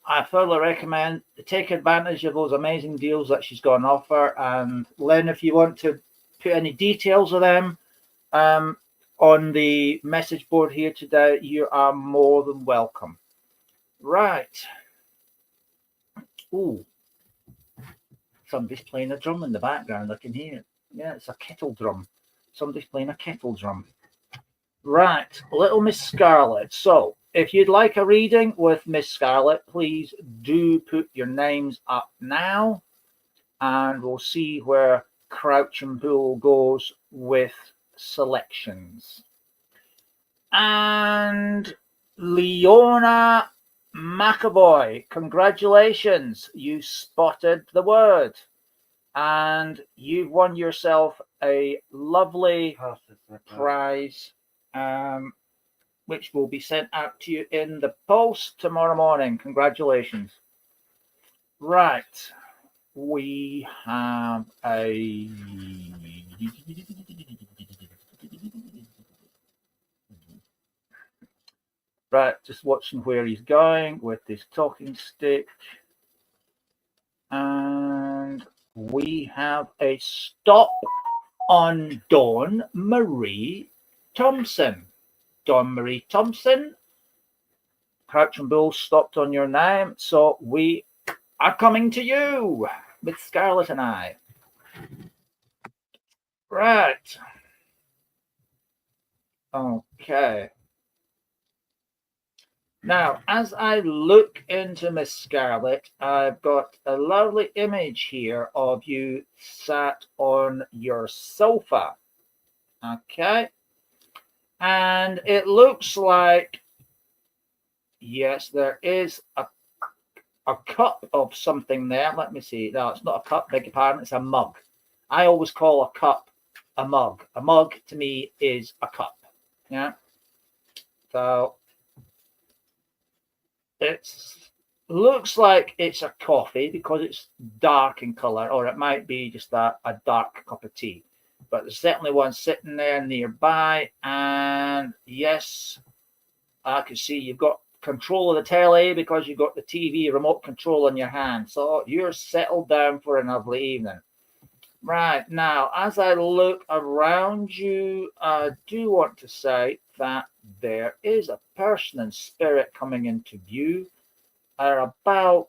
I thoroughly recommend to take advantage of those amazing deals that she's got on offer. And Lynn, if you want to put any details of them on the message board here today, you are more than welcome. Right. Ooh. Somebody's playing a drum in the background. I can hear it. Yeah, it's a kettle drum. Somebody's playing a kettle drum. Right, Little Miss Scarlett. So, if you'd like a reading with Miss Scarlett, please do put your names up now, and we'll see where Crouch and Bull goes with selections. And Leona McAvoy, congratulations, you spotted the word. And you've won yourself a lovely prize, which will be sent out to you in the post tomorrow morning. Congratulations. Right. We have a... Right, just watching where he's going with his talking stick. And we have a stop on Dawn Marie Thompson. Dawn Marie Thompson, Crouching Bull stopped on your name, so we are coming to you with Scarlett and I. Right. Okay. Now, as I look into Miss Scarlett, I've got a lovely image here of you sat on your sofa. Okay. And it looks like, yes, there is a cup of something there. Let me see. No, it's not a cup, beg your pardon. It's a mug. I always call a cup a mug. A mug to me is a cup. Yeah. So it looks like it's a coffee because it's dark in color, or it might be just a dark cup of tea. But there's certainly one sitting there nearby. And yes, I can see you've got control of the telly because you've got the TV remote control in your hand. So you're settled down for a lovely evening. Right, now, as I look around you, I do want to say that there is a person in spirit coming into view. About,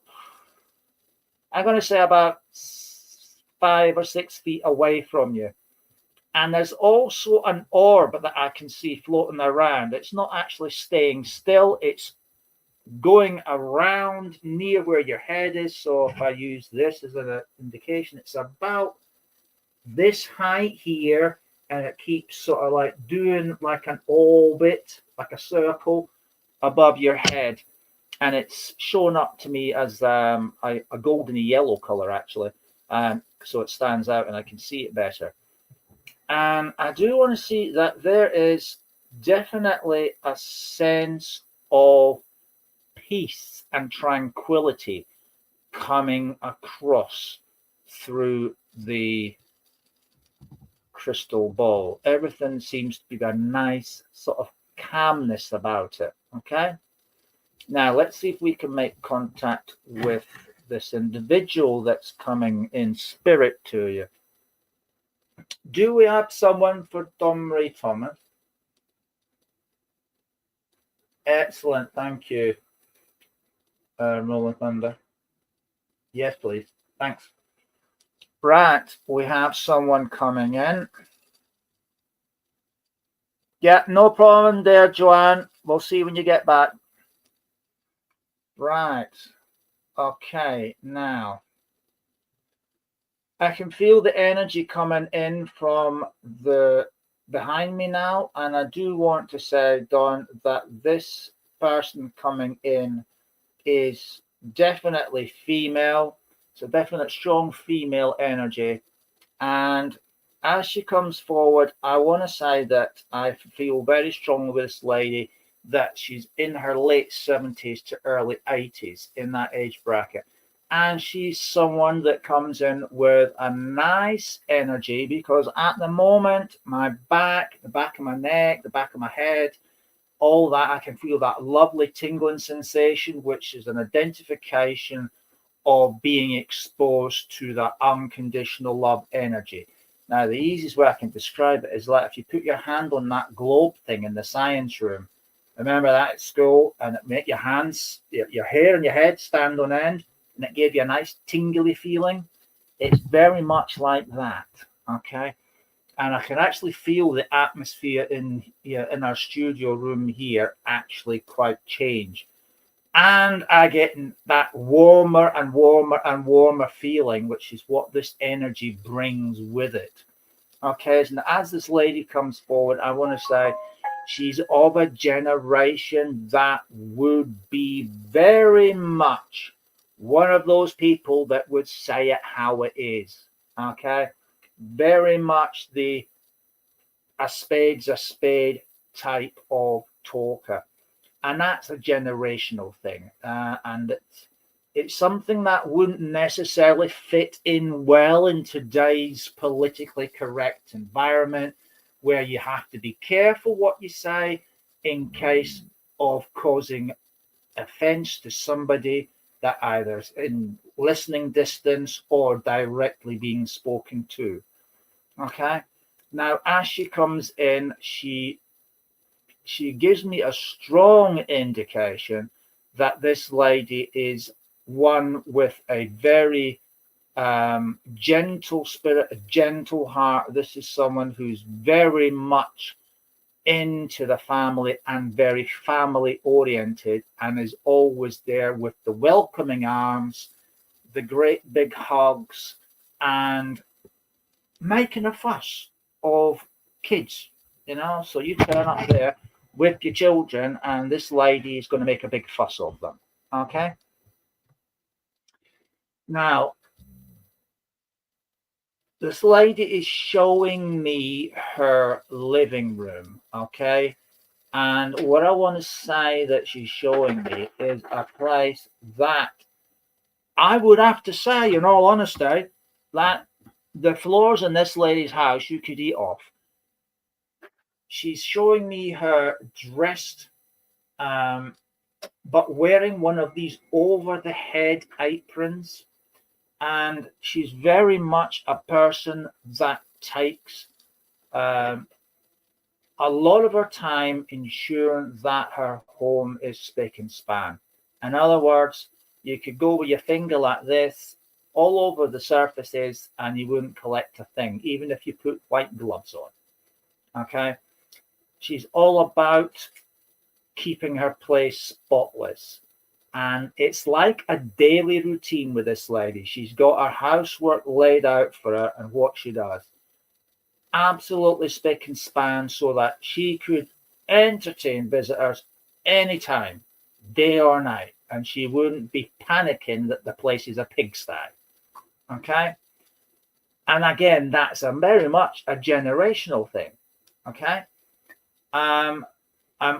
I'm going to say about 5 or 6 feet away from you. And there's also an orb that I can see floating around. It's not actually staying still. It's going around near where your head is. So if I use this as an indication, it's about this height here, and it keeps sort of like doing like an orbit, like a circle above your head. And it's shown up to me as a goldeny yellow color, actually. So it stands out and I can see it better. And I do want to see that there is definitely a sense of peace and tranquility coming across through the crystal ball. Everything seems to be a nice sort of calmness about it. Okay. Now let's see if we can make contact with this individual that's coming in spirit to you. Do we have someone for Dawn Marie Thomas? Excellent, thank you. Rolling Thunder. Yes, please. Thanks. Right, we have someone coming in. Yeah, no problem there, Joanne. We'll see when you get back. Right. Okay, now I can feel the energy coming in from the behind me now, and I do want to say, Dawn, that this person coming in is definitely female. It's a definite strong female energy. And as she comes forward, I want to say that I feel very strongly with this lady that she's in her late 70s to early 80s, in that age bracket. And she's someone that comes in with a nice energy, because at the moment, my back, the back of my neck, the back of my head, all that, I can feel that lovely tingling sensation, which is an identification of being exposed to that unconditional love energy. Now, the easiest way I can describe it is like if you put your hand on that globe thing in the science room. Remember that at school, and it made your hands, your hair and your head stand on end, and it gave you a nice tingly feeling. It's very much like that, okay? And I can actually feel the atmosphere in our studio room here actually quite change. And I get that warmer and warmer and warmer feeling, which is what this energy brings with it. Okay, and as this lady comes forward, I want to say she's of a generation that would be very much one of those people that would say it how it is. Okay, very much the a spade's a spade type of talker, and that's a generational thing, and it's something that wouldn't necessarily fit in well in today's politically correct environment, where you have to be careful what you say in case of causing offense to somebody that either is in listening distance or directly being spoken to. Okay, now as she comes in, she gives me a strong indication that this lady is one with a very gentle spirit, a gentle heart. This is someone who's very much into the family and very family oriented, and is always there with the welcoming arms, the great big hugs, and making a fuss of kids. So you turn up there with your children, and this lady is going to make a big fuss of them. Okay. Now, this lady is showing me her living room. Okay. And what I want to say that she's showing me is a place that I would have to say, in all honesty, that the floors in this lady's house you could eat off. She's showing me her dressed, but wearing one of these over the head aprons. And she's very much a person that takes a lot of her time ensuring that her home is spick and span. In other words, you could go with your finger like this all over the surfaces and you wouldn't collect a thing, even if you put white gloves on. Okay. She's all about keeping her place spotless. And it's like a daily routine with this lady. She's got her housework laid out for her and what she does. Absolutely spick and span, so that she could entertain visitors anytime, day or night. And she wouldn't be panicking that the place is a pigsty. Okay. And again, that's very much a generational thing. Okay. I'm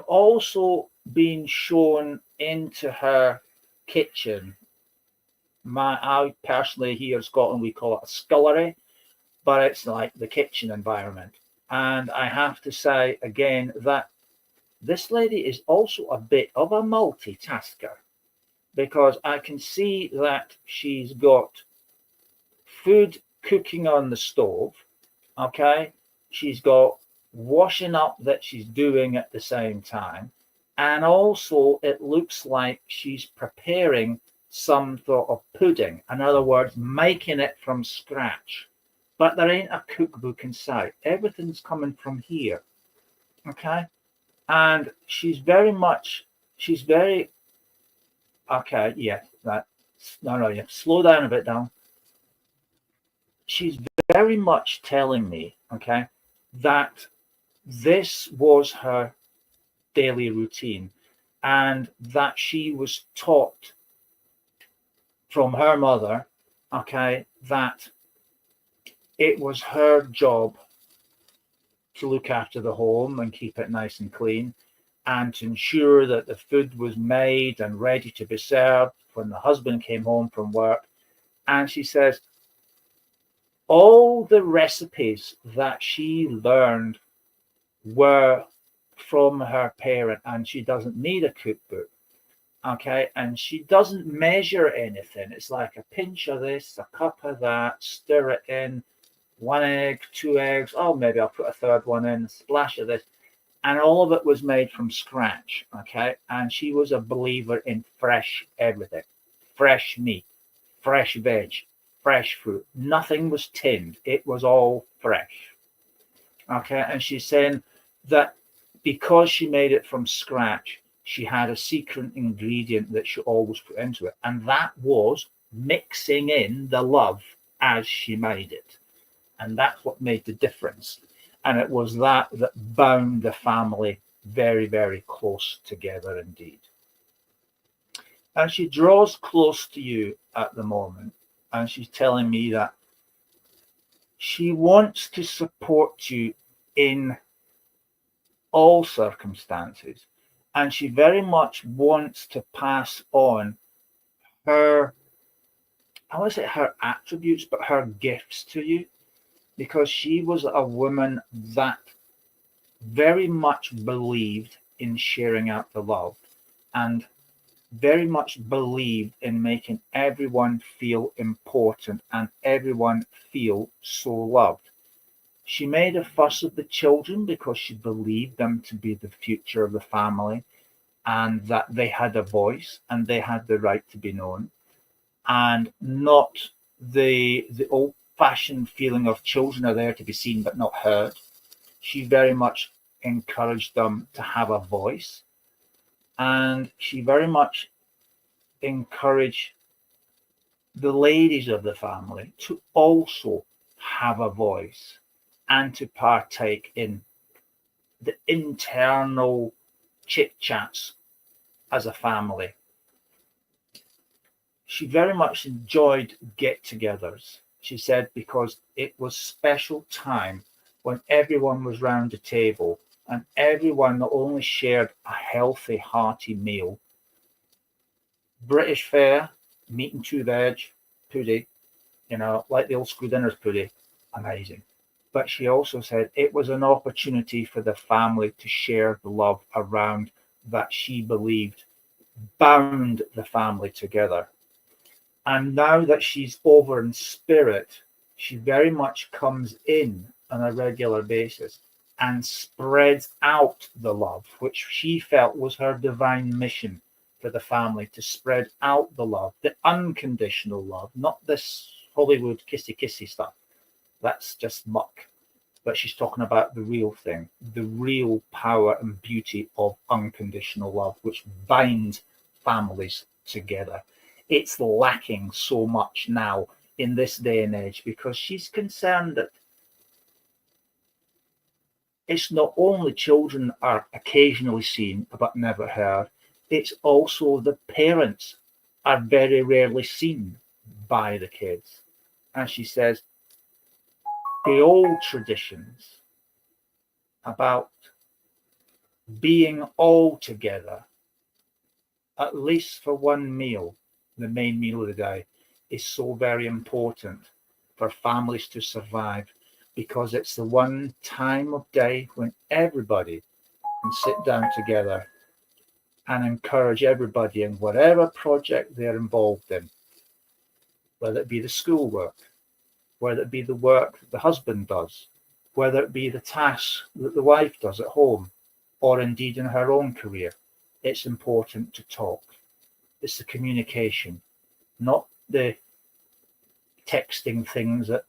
also being shown into her kitchen. I personally, here in Scotland, we call it a scullery, but it's like the kitchen environment. And I have to say again that this lady is also a bit of a multitasker, because I can see that she's got food cooking on the stove. Okay. She's got washing up that she's doing at the same time. And also it looks like she's preparing some sort of pudding. In other words, making it from scratch. But there ain't a cookbook in sight. Everything's coming from here. Okay. And she's very, okay, yeah, yeah, slow down a bit down. She's very much telling me, okay, that this was her daily routine, and that she was taught from her mother, okay, that it was her job to look after the home and keep it nice and clean, and to ensure that the food was made and ready to be served when the husband came home from work. And she says all the recipes that she learned were from her parent, and she doesn't need a cookbook. Okay. And she doesn't measure anything. It's like a pinch of this, a cup of that, stir it in, 1 egg, 2 eggs. Oh, maybe I'll put a third one in, splash of this. And all of it was made from scratch. Okay. And she was a believer in fresh everything, fresh meat, fresh veg, fresh fruit. Nothing was tinned. It was all fresh. Okay. And she's saying that because she made it from scratch, she had a secret ingredient that she always put into it. And that was mixing in the love as she made it. And that's what made the difference. And it was that bound the family very, very close together indeed. And she draws close to you at the moment, and she's telling me that she wants to support you in all circumstances, and she very much wants to pass on her, I won't say her attributes, but her gifts to you, because she was a woman that very much believed in sharing out the love and very much believed in making everyone feel important and everyone feel so loved. She made a fuss of the children because she believed them to be the future of the family and that they had a voice and they had the right to be known, and not the old fashioned feeling of children are there to be seen but not heard. She very much encouraged them to have a voice, and she very much encouraged the ladies of the family to also have a voice and to partake in the internal chit chats as a family. She very much enjoyed get togethers, she said, because it was special time when everyone was round the table and everyone not only shared a healthy, hearty meal, British fare, meat and two veg, pudding, like the old school dinners pudding, amazing. But she also said it was an opportunity for the family to share the love around that she believed bound the family together. And now that she's over in spirit, she very much comes in on a regular basis and spreads out the love, which she felt was her divine mission for the family, to spread out the love, the unconditional love, not this Hollywood kissy stuff. That's just muck. But she's talking about the real thing, the real power and beauty of unconditional love, which binds families together. It's lacking so much now in this day and age because she's concerned that it's not only children are occasionally seen but never heard, it's also the parents are very rarely seen by the kids. And she says the old traditions about being all together, at least for one meal, the main meal of the day, is so very important for families to survive, because it's the one time of day when everybody can sit down together and encourage everybody in whatever project they're involved in, whether it be the schoolwork, whether it be the work that the husband does, whether it be the tasks that the wife does at home, or indeed in her own career. It's important to talk. It's the communication, not the texting things that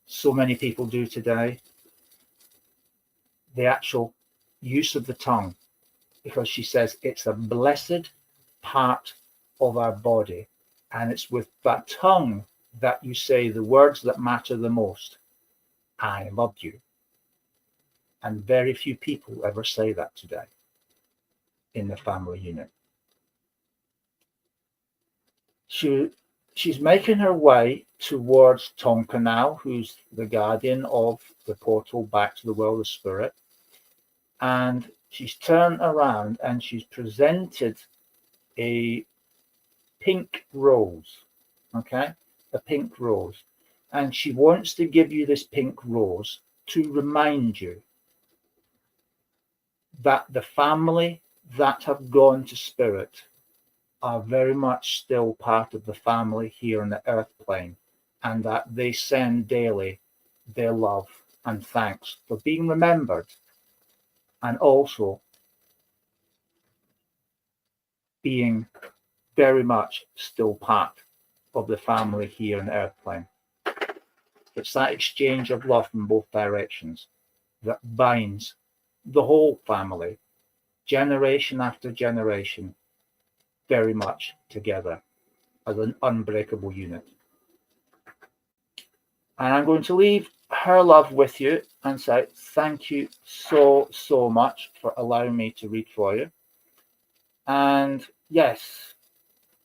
so many people do today. The actual use of the tongue, because she says it's a blessed part of our body, and it's with that tongue that you say the words that matter the most. I love you. And very few people ever say that today in the family unit. She's making her way towards Tonka now, who's the guardian of the portal back to the world of spirit. And she's turned around and she's presented a pink rose, okay? A pink rose. And she wants to give you this pink rose to remind you that the family that have gone to spirit are very much still part of the family here on the earth plane, and that they send daily their love and thanks for being remembered, and also being very much still part of the family here on the earth plane. It's that exchange of love from both directions that binds the whole family, generation after generation, very much together as an unbreakable unit. And I'm going to leave her love with you and say thank you so, so much for allowing me to read for you. And yes,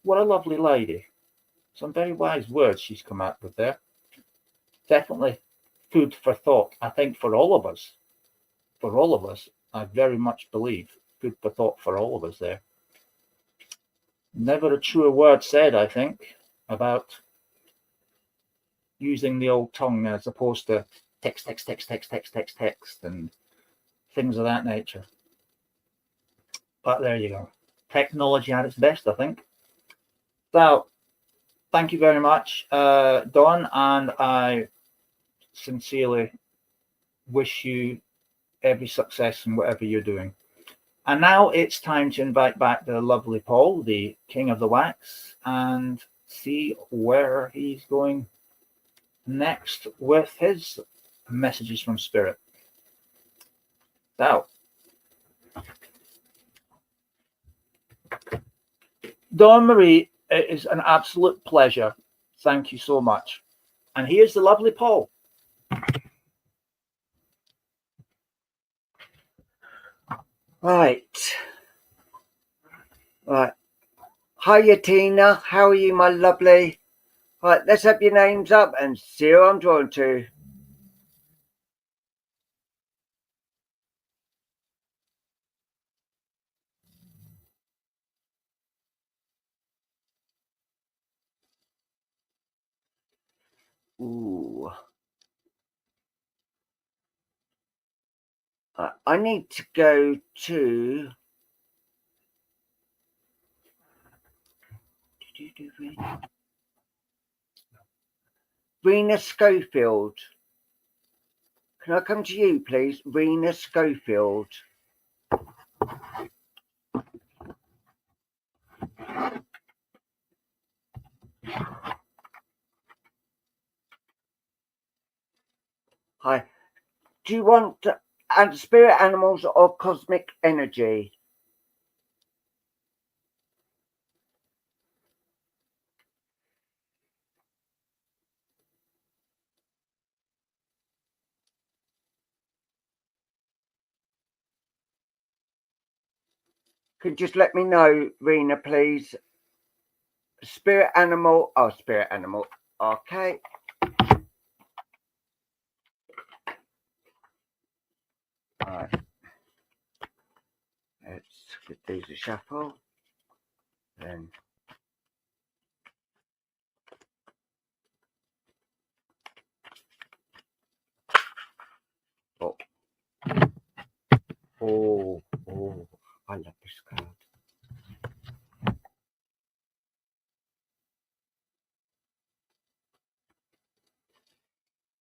what a lovely lady. Some very wise words she's come out with there. Definitely food for thought, I think, for all of us. For all of us, I very much believe food for thought for all of us there. Never a truer word said, I think, about using the old tongue as opposed to text, and things of that nature. But there you go. Technology at its best, I think. So, thank you very much, Don, and I sincerely wish you every success in whatever you're doing. And now it's time to invite back the lovely Paul, the king of the wax, and see where he's going next with his messages from Spirit. So, Dawn Marie, it is an absolute pleasure. Thank you so much. And here's the lovely Paul. Right. Hiya, Tina. How are you, my lovely? Right, let's have your names up and see who I'm drawn to. Ooh. I need to go to... Rena Schofield. Can I come to you, please? Rena Schofield. Hi. Do you want spirit animals or cosmic energy? Could you just let me know, Rena, please? Spirit animal. Oh, spirit animal. Okay. All right. Let's give these a shuffle. Then. Oh. Oh. Oh. I love this card.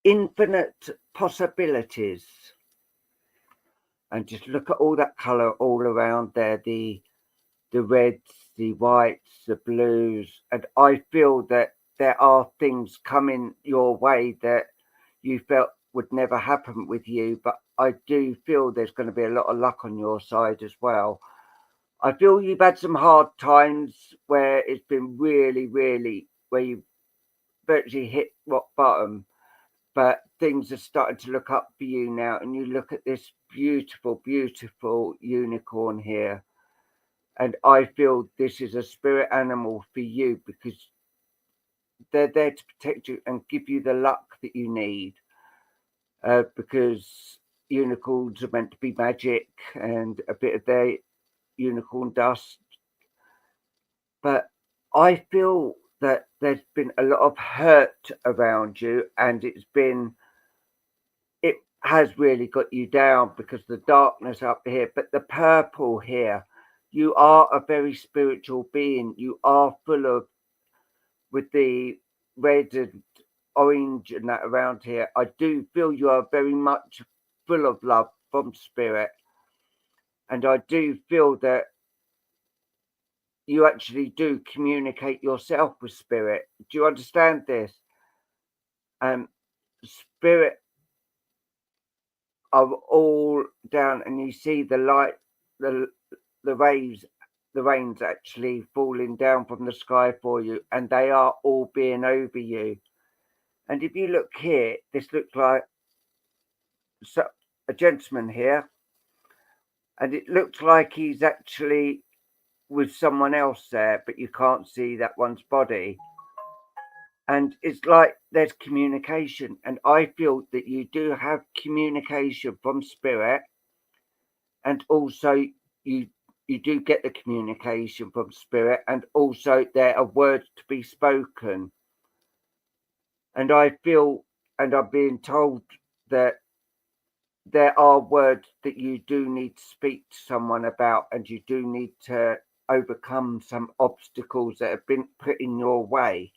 Infinite possibilities. And just look at all that colour all around there, the reds, the whites, the blues, and I feel that there are things coming your way that you felt would never happen with you, but I do feel there's going to be a lot of luck on your side as well. I feel you've had some hard times where it's been really, really, where you virtually hit rock bottom, but things are starting to look up for you now, and you look at this beautiful, beautiful unicorn here, and I feel this is a spirit animal for you because they're there to protect you and give you the luck that you need, because unicorns are meant to be magic and a bit of their unicorn dust, but I feel that there's been a lot of hurt around you, and it has really got you down because the darkness up here, but the purple here, you are a very spiritual being. You are full of, with the red and orange and that around here, I do feel you are very much full of love from spirit. And I do feel that you actually do communicate yourself with spirit. Do you understand this? Spirit are all down, and you see the light, the rays, the rains actually falling down from the sky for you, and they are all being over you. And if you look here, this looks like a gentleman here, and it looks like he's actually with someone else there, but you can't see that one's body. And it's like there's communication, and I feel that you do have communication from spirit, and also you do get the communication from spirit, and also there are words to be spoken. And I feel, and I'm being told that there are words that you do need to speak to someone about, and you do need to overcome some obstacles that have been put in your way.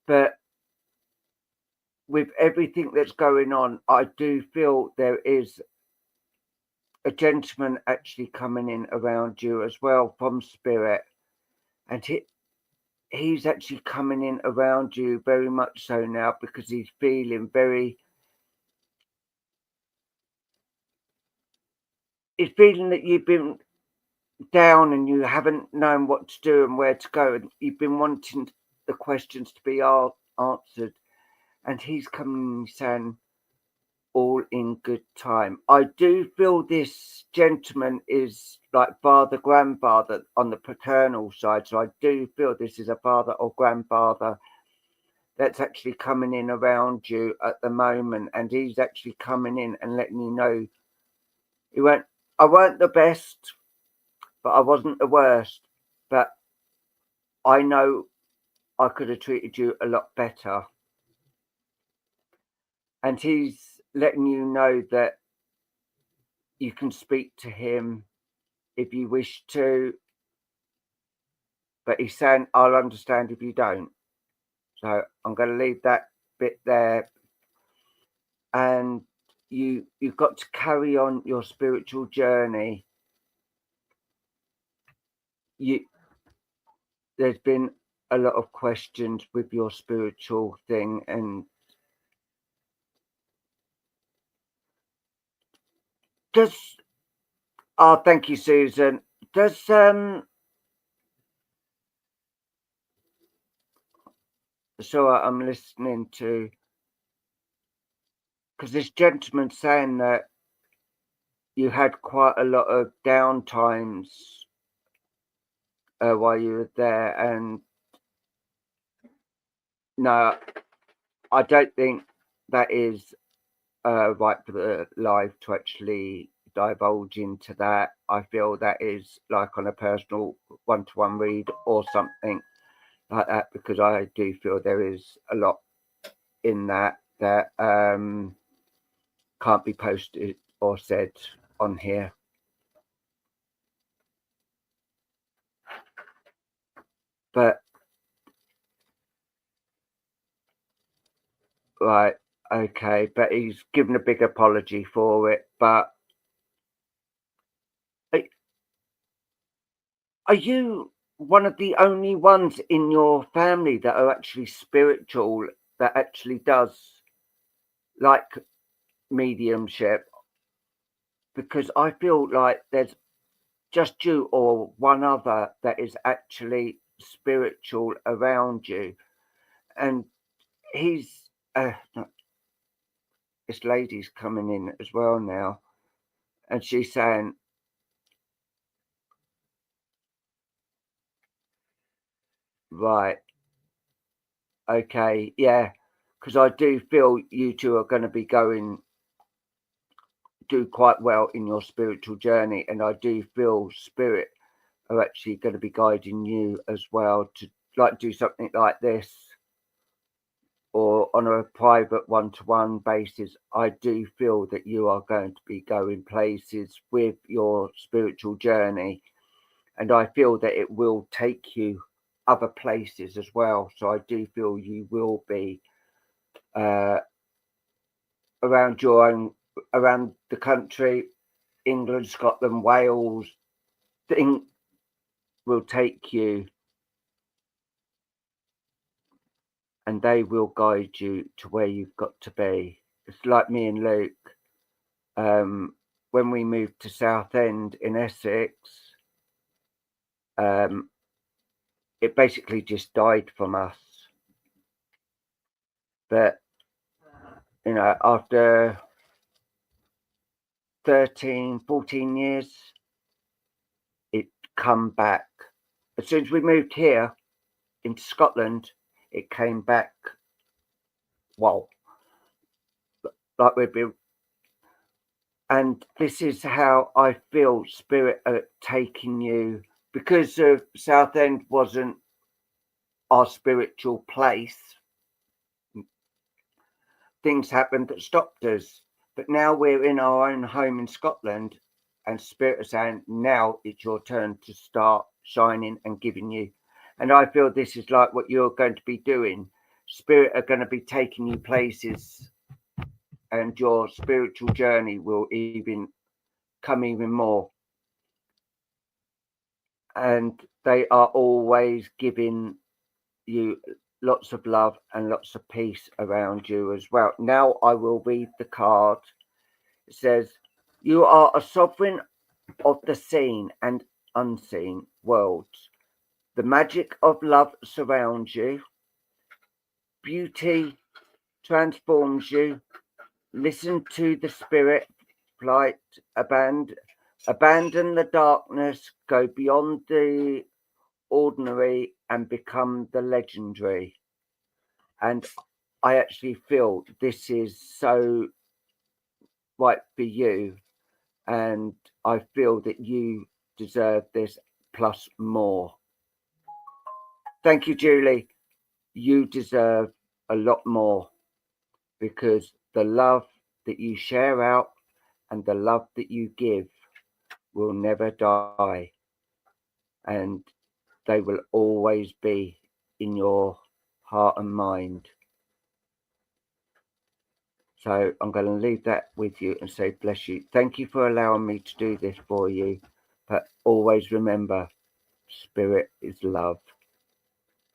But with everything that's going on, I do feel there is a gentleman actually coming in around you as well from spirit, and he's actually coming in around you very much so now, because he's feeling he's feeling that you've been down and you haven't known what to do and where to go, and you've been wanting the questions to be answered, and he's coming saying, all in good time. I do feel this gentleman is like father, grandfather on the paternal side. So I do feel this is a father or grandfather that's actually coming in around you at the moment. And he's actually coming in and letting you know, I weren't the best, but I wasn't the worst. But I know I could have treated you a lot better. And he's letting you know that you can speak to him if you wish to, but he's saying, I'll understand if you don't. So I'm going to leave that bit there. And you've got to carry on your spiritual journey. There's been a lot of questions with your spiritual thing, and thank you, Susan. So I'm listening to, because this gentleman's saying that you had quite a lot of down times while you were there, and no, I don't think that is right for the live to actually divulge into that. I feel that is like on a personal one-to-one read or something like that, because I do feel there is a lot in that can't be posted or said on here. But right, okay, but he's given a big apology for it. But are you one of the only ones in your family that are actually spiritual, that actually does like mediumship? Because I feel like there's just you or one other that is actually spiritual around you. And he's this lady's coming in as well now, and she's saying, right, okay, yeah, because I do feel you two are going to be do quite well in your spiritual journey, and I do feel spirit are actually going to be guiding you as well to like do something like this, or on a private one-to-one basis. I do feel that you are going to be going places with your spiritual journey, and I feel that it will take you other places as well. So I do feel you will be around the country, England, Scotland, Wales. Thing will take you, and they will guide you to where you've got to be. It's like me and Luke. When we moved to Southend in Essex, it basically just died from us. But, you know, after 13, 14 years, it come back. As soon as we moved here into Scotland, it came back, well, like we'd be. And this is how I feel Spirit are taking you, because of Southend wasn't our spiritual place. Things happened that stopped us. But now we're in our own home in Scotland, and Spirit are saying, now it's your turn to start shining and giving you. And I feel this is like what you're going to be doing. Spirit are going to be taking you places, and your spiritual journey will even come even more. And they are always giving you lots of love and lots of peace around you as well. Now I will read the card. It says, you are a sovereign of the seen and unseen worlds. The magic of love surrounds you. Beauty transforms you. Listen to the spirit flight. Abandon the darkness. Go beyond the ordinary and become the legendary. And I actually feel this is so right for you, and I feel that you deserve this plus more. Thank you, Julie. You deserve a lot more, because the love that you share out and the love that you give will never die, and they will always be in your heart and mind. So I'm going to leave that with you and say, bless you. Thank you for allowing me to do this for you. But always remember, Spirit is love.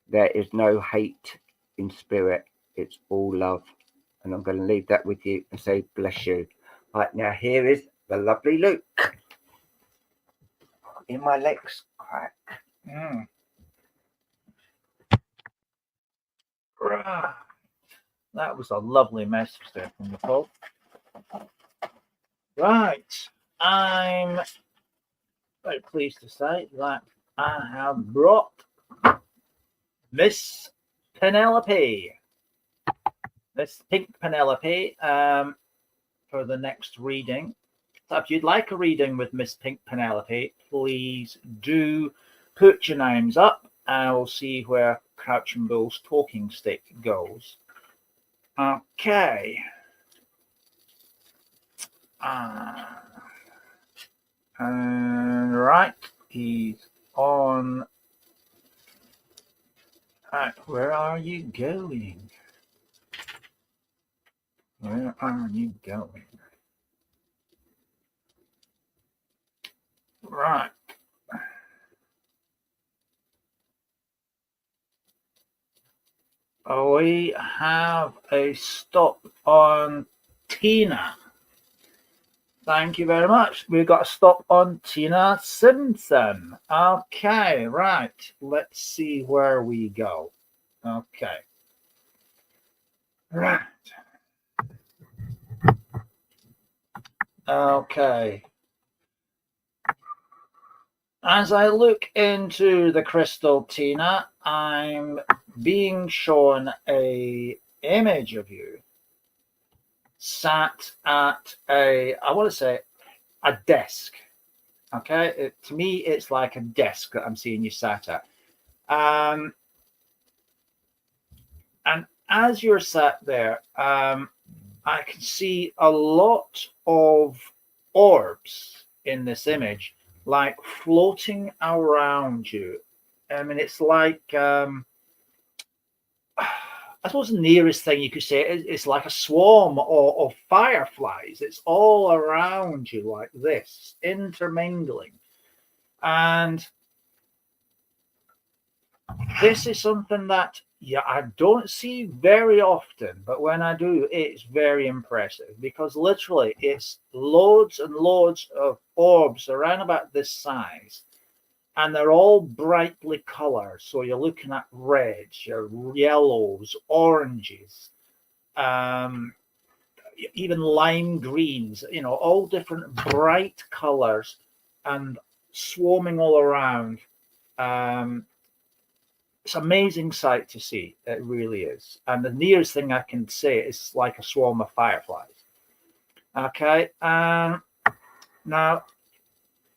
There is no hate in Spirit. It's all love. And I'm going to leave that with you and say, bless you. Right, now here is the lovely Luke. In my legs crack. Right. That was a lovely message there from the Pope. Right. I'm very pleased to say that I have brought Miss Penelope. Miss Pink Penelope for the next reading. So if you'd like a reading with Miss Pink Penelope, please do put your names up, and we'll see where Crouching Bull's talking stick goes. Okay. Right, he's on. Right, where are you going? Where are you going? Right. We have a stop on Tina. Thank you very much. We've got a stop on Tina Simpson. Okay, right. Let's see where we go. Okay. Right. Okay. As I look into the crystal, Tina, I'm being shown a image of you sat at I want to say a desk. Okay, to me it's like a desk that I'm seeing you sat at, and as you're sat there, I can see a lot of orbs in this image, like floating around you. I mean, it's like I suppose the nearest thing you could say is like a swarm of fireflies. It's all around you like this, intermingling. And this is something that, yeah, I don't see very often, but when I do, it's very impressive, because literally it's loads and loads of orbs around about this size. And they're all brightly colored. So you're looking at reds, your yellows, oranges. even lime greens, all different bright colors and swarming all around. It's an amazing sight to see. It really is. And the nearest thing I can say is like a swarm of fireflies. Okay. Now,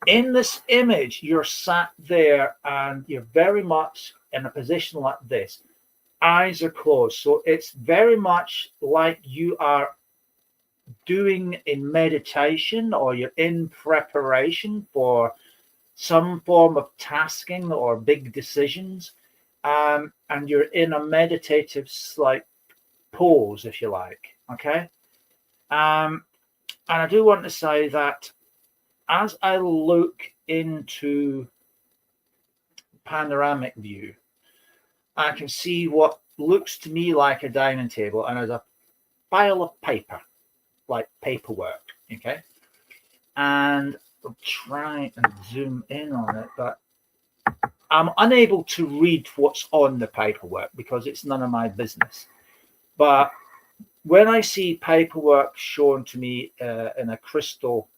in this image, you're sat there and you're very much in a position like this. Eyes are closed. So it's very much like you are doing in meditation, or you're in preparation for some form of tasking or big decisions. And you're in a meditative like pose, if you like. Okay. And I do want to say that as I look into panoramic view, I can see what looks to me like a dining table, and there's a pile of paper, like paperwork. Okay. And I'll try and zoom in on it, but I'm unable to read what's on the paperwork because it's none of my business. But when I see paperwork shown to me in a crystal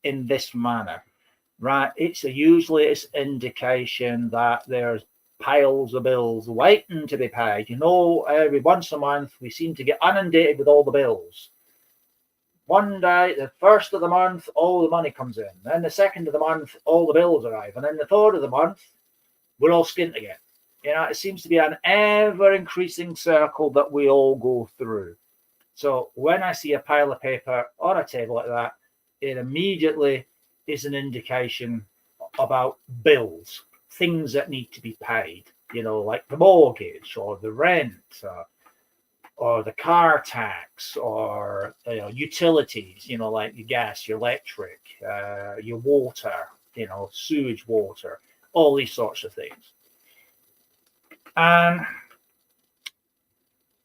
in this manner, right, usually it's indication that there's piles of bills waiting to be paid. Every once a month we seem to get inundated with all the bills. One day, the first of the month, all the money comes in. Then the second of the month, all the bills arrive. And then the third of the month, we're all skint again. It seems to be an ever-increasing circle that we all go through. So when I see a pile of paper on a table like that, it immediately is an indication about bills, things that need to be paid, like the mortgage or the rent, or the car tax, or utilities, like your gas, your electric, your water, sewage water, all these sorts of things. And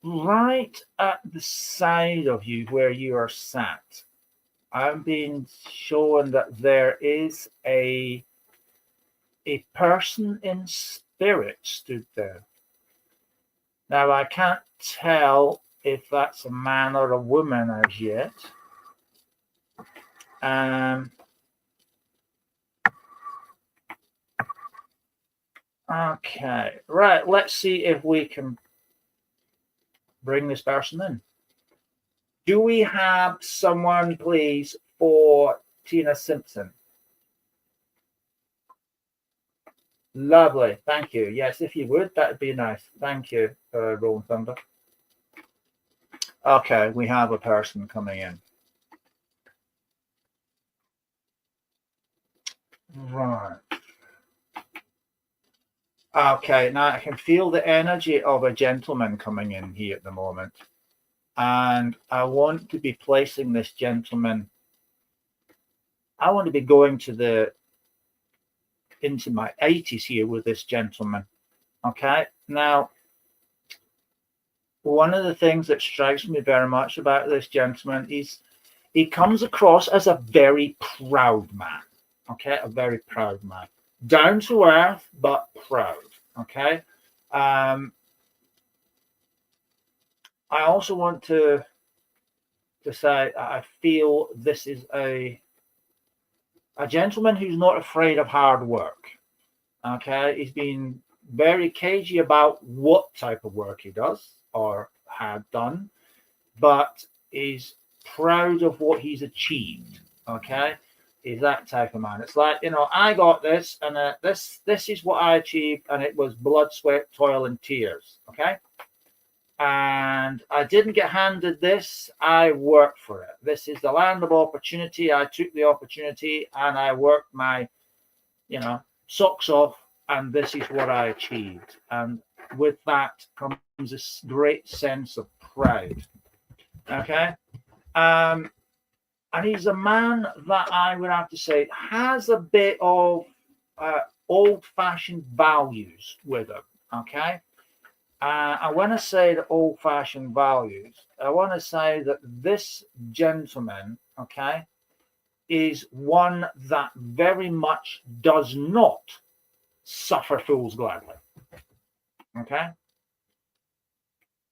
right at the side of you where you are sat, I'm being shown that there is a person in spirit stood there. Now, I can't tell if that's a man or a woman as yet. Okay, right. Let's see if we can bring this person in. Do we have someone, please, for Tina Simpson? Lovely. Thank you. Yes, if you would, that'd be nice. Thank you, Rolling Thunder. Okay, we have a person coming in. Right. Okay, now I can feel the energy of a gentleman coming in here at the moment. And I want to be placing this gentleman. I want to be going into my 80s here with this gentleman. Okay, now one of the things that strikes me very much about this gentleman is he comes across as a very proud man. Okay, a very proud man, down to earth but proud. Okay. I also want to say I feel this is a gentleman who's not afraid of hard work. Okay, he's been very cagey about what type of work he does or had done, but is proud of what he's achieved. Okay, he's that type of man. It's like, I got this, and this is what I achieved, and it was blood, sweat, toil, and tears. Okay. And I didn't get handed this. I worked for it. This is the land of opportunity. I took the opportunity and I worked my, socks off, and this is what I achieved. And with that comes this great sense of pride. Okay. And he's a man that I would have to say has a bit of old-fashioned values with him. Okay. And when I say the old-fashioned values, I want to say that this gentleman, okay, is one that very much does not suffer fools gladly. Okay?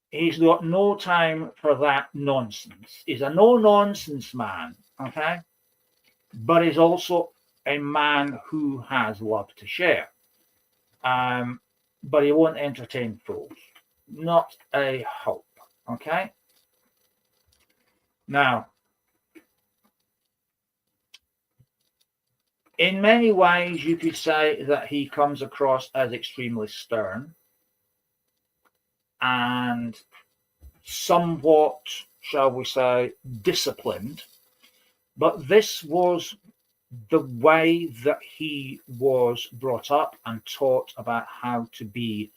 He's got no time for that nonsense. He's a no-nonsense man, okay? But he's also a man who has love to share. But he won't entertain fools. Not a hope, okay? Now, in many ways, you could say that he comes across as extremely stern and somewhat, shall we say, disciplined. But this was the way that he was brought up and taught about how to be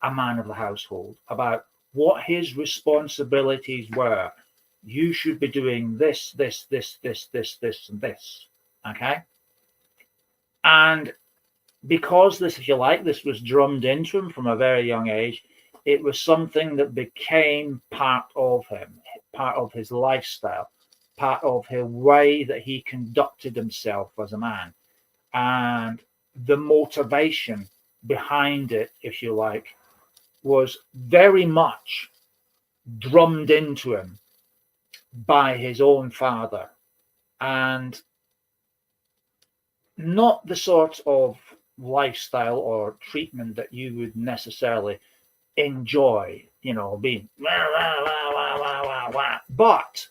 a man of the household, about what his responsibilities were. You should be doing this, this, this, this, this, this, and this. Okay? And because this, if you like, this was drummed into him from a very young age, it was something that became part of him, part of his lifestyle, part of the way that he conducted himself as a man. And the motivation behind it, if you like, was very much drummed into him by his own father. And not the sort of lifestyle or treatment that you would necessarily enjoy, you know, being wah, wah, wah, wah, wah, wah, wah. But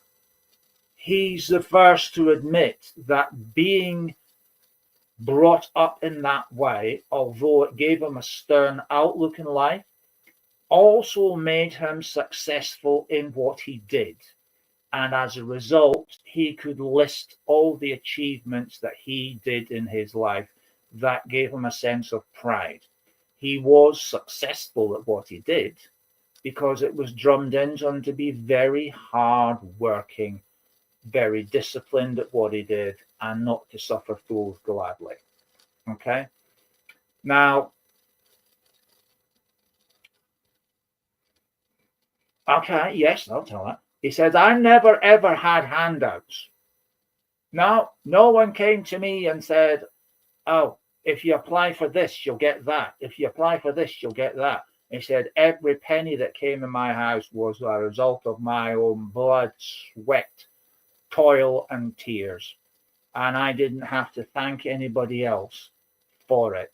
he's the first to admit that being brought up in that way, although it gave him a stern outlook in life, also made him successful in what he did. And as a result, he could list all the achievements that he did in his life that gave him a sense of pride. He was successful at what he did because it was drummed into him to be very hard working, very disciplined at what he did, and not to suffer fools gladly. Okay? Now, okay, yes, I'll tell that. He says, I never ever had handouts. No one came to me and said, oh, if you apply for this, you'll get that. If you apply for this, you'll get that. He said, every penny that came in my house was a result of my own blood, sweat, toil, and tears. And I didn't have to thank anybody else for it.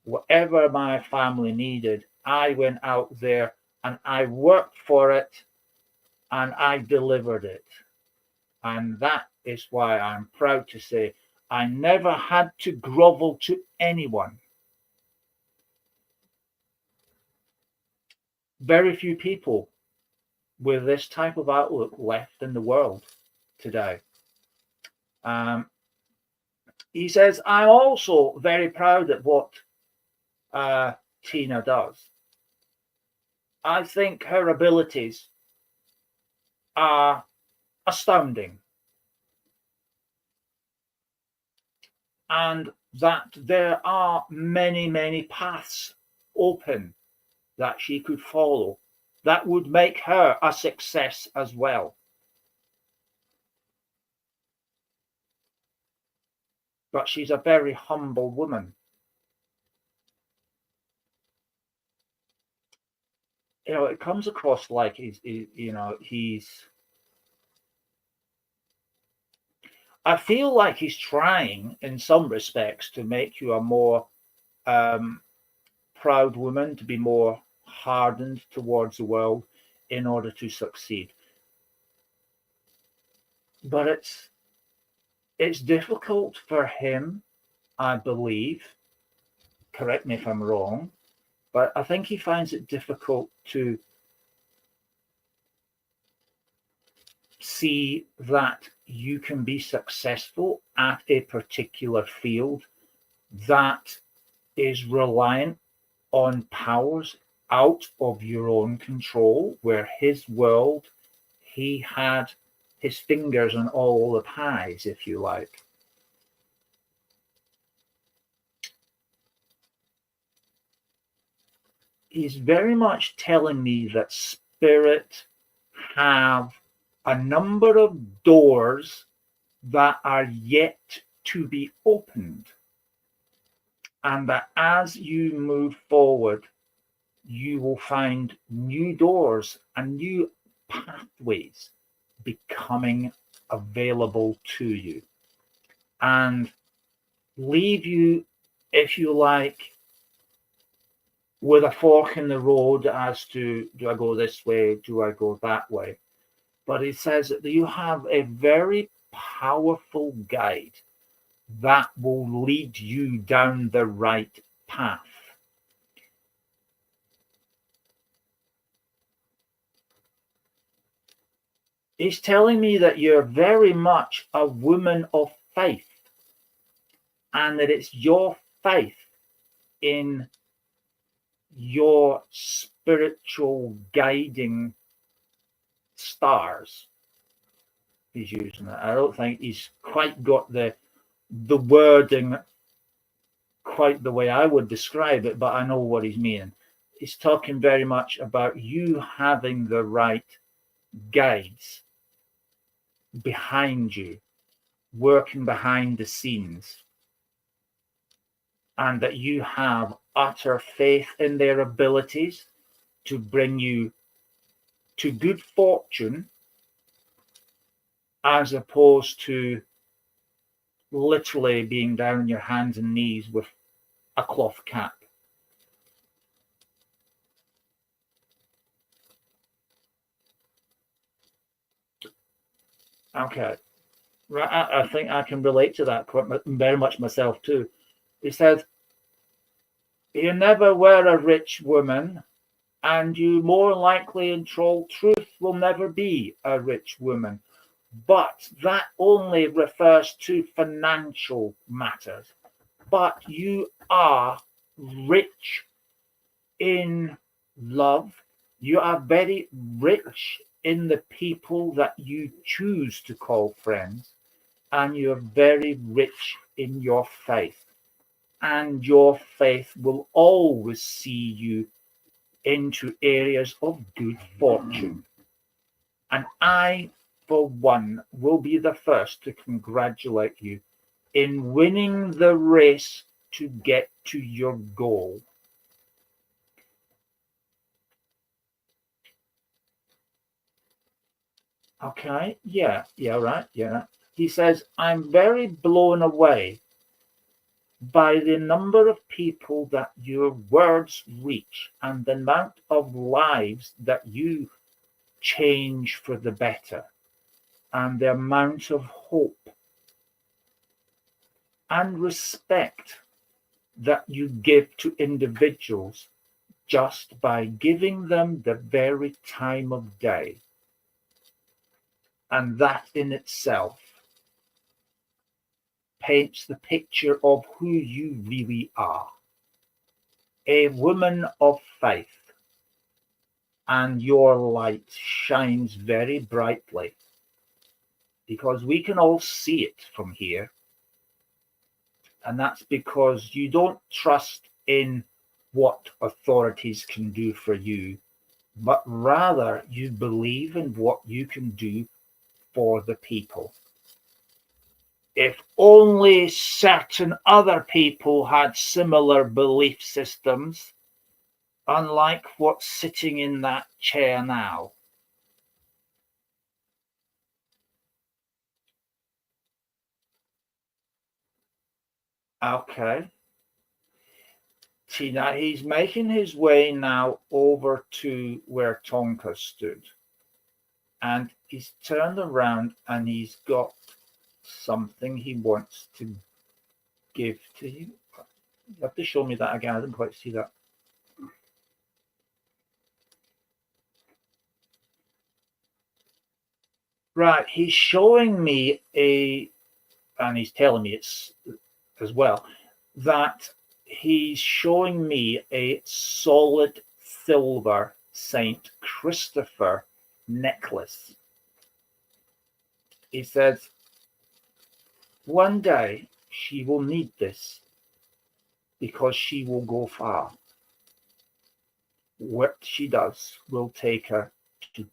Whatever my family needed, I went out there and I worked for it and I delivered it. And that is why I'm proud to say I never had to grovel to anyone. Very few people with this type of outlook left in the world today. He says, I'm also very proud at what Tina does. I think her abilities are astounding. And that there are many, many paths open that she could follow that would make her a success as well. But she's a very humble woman. You know, it comes across like I feel like he's trying in some respects to make you a more proud woman, to be more hardened towards the world in order to succeed. But it's difficult for him, I believe. Correct me if I'm wrong, but I think he finds it difficult to see that you can be successful at a particular field that is reliant on powers out of your own control, where his world, he had his fingers on all the pies, if you like. He's very much telling me that spirit have a number of doors that are yet to be opened. And that as you move forward, you will find new doors and new pathways becoming available to you, and leave you, if you like, with a fork in the road as to, do I go this way, do I go that way? But it says that you have a very powerful guide that will lead you down the right path. He's telling me that you're very much a woman of faith, and that it's your faith in your spiritual guiding stars. He's using that. I don't think he's quite got the wording quite the way I would describe it, but I know what he's meaning. He's talking very much about you having the right guides behind you, working behind the scenes, and that you have utter faith in their abilities to bring you to good fortune, as opposed to literally being down on your hands and knees with a cloth cap. Okay, right. I think I can relate to that quite very much myself too. He said, "You never were a rich woman, and you more likely in troll truth will never be a rich woman." But that only refers to financial matters. But you are rich in love. You are very rich in the people that you choose to call friends, and you're very rich in your faith. And your faith will always see you into areas of good fortune. And I, for one, will be the first to congratulate you in winning the race to get to your goal. Okay, yeah, right, yeah. He says, "I'm very blown away by the number of people that your words reach and the amount of lives that you change for the better, and the amount of hope and respect that you give to individuals just by giving them the very time of day." And that in itself paints the picture of who you really are. A woman of faith, and your light shines very brightly, because we can all see it from here. And that's because you don't trust in what authorities can do for you, but rather you believe in what you can do for the people. If only certain other people had similar belief systems, unlike what's sitting in that chair now. Okay. See, now he's making his way now over to where Tonka stood. And he's turned around and he's got something he wants to give to you. You have to show me that again. I didn't quite see that. Right, he's showing me and he's telling me it's as well, that he's showing me a solid silver Saint Christopher necklace. He says, "One day she will need this, because she will go far. What she does will take her to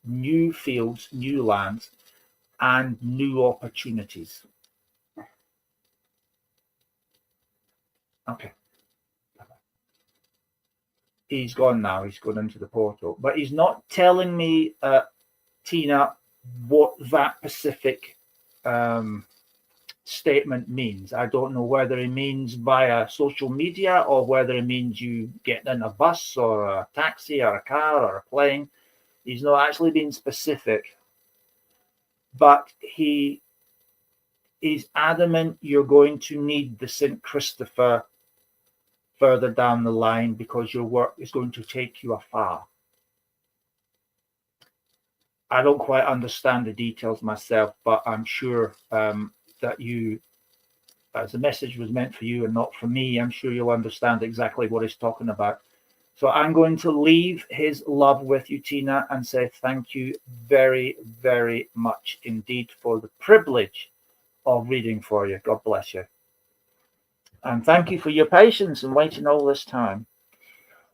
new fields, new lands, and new opportunities." Okay. he's gone now. He's gone into the portal, but he's not telling me, Tina, what that specific statement means. I don't know whether it means via social media or whether it means you get in a bus or a taxi or a car or a plane. He's not actually being specific, but he is adamant you're going to need the St. Christopher further down the line because your work is going to take you afar. I don't quite understand the details myself, but I'm sure that you, as the message was meant for you and not for me, I'm sure you'll understand exactly what he's talking about. So I'm going to leave his love with you, Tina, and say thank you very, very much indeed for the privilege of reading for you. God bless you. And thank you for your patience and waiting all this time.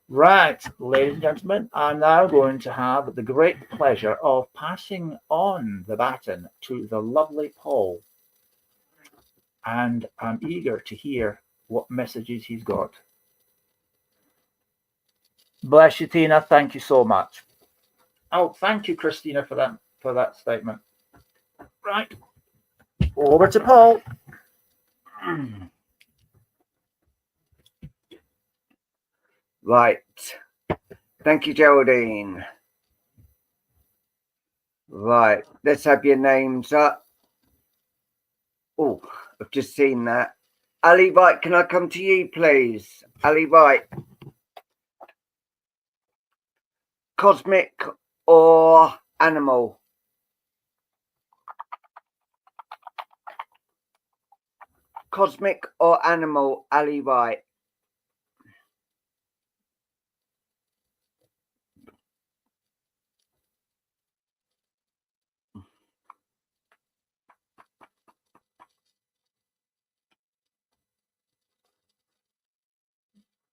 Right, ladies and gentlemen, I'm now going to have the great pleasure of passing on the baton to the lovely Paul. And I'm eager to hear what messages he's got. Bless you, Tina. Thank you so much. Oh, thank you, Christina, for that statement. Right, over to Paul. Right. Thank you, Geraldine. Right. Let's have your names up. Oh, I've just seen that. Ali Wright, can I come to you, please? Ali Wright. Cosmic or animal? Cosmic or animal, Ali Wright?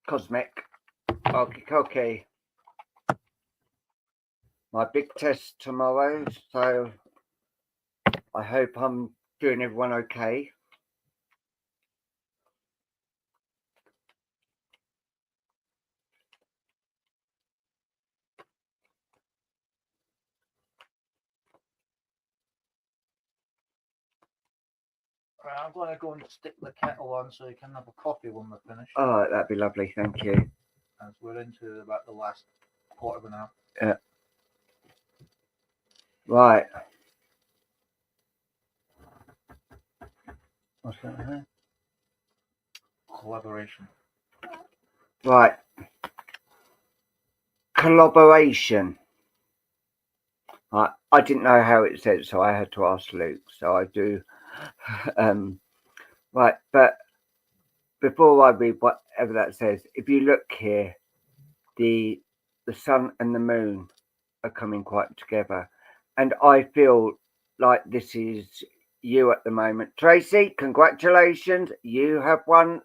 Cosmic. Okay. My big test tomorrow, so I hope I'm doing everyone okay. Right, I'm going to go and stick the kettle on so you can have a coffee when we're finished. Oh, that'd be lovely. Thank you. As we're into about the last quarter of an hour. Yeah. Right. What's that here? Collaboration. Right. Collaboration. I didn't know how it said, so I had to ask Luke. So I do. Right, but before I read whatever that says, if you look here, the sun and the moon are coming quite together, and I feel like this is you at the moment. Tracy, congratulations! You have won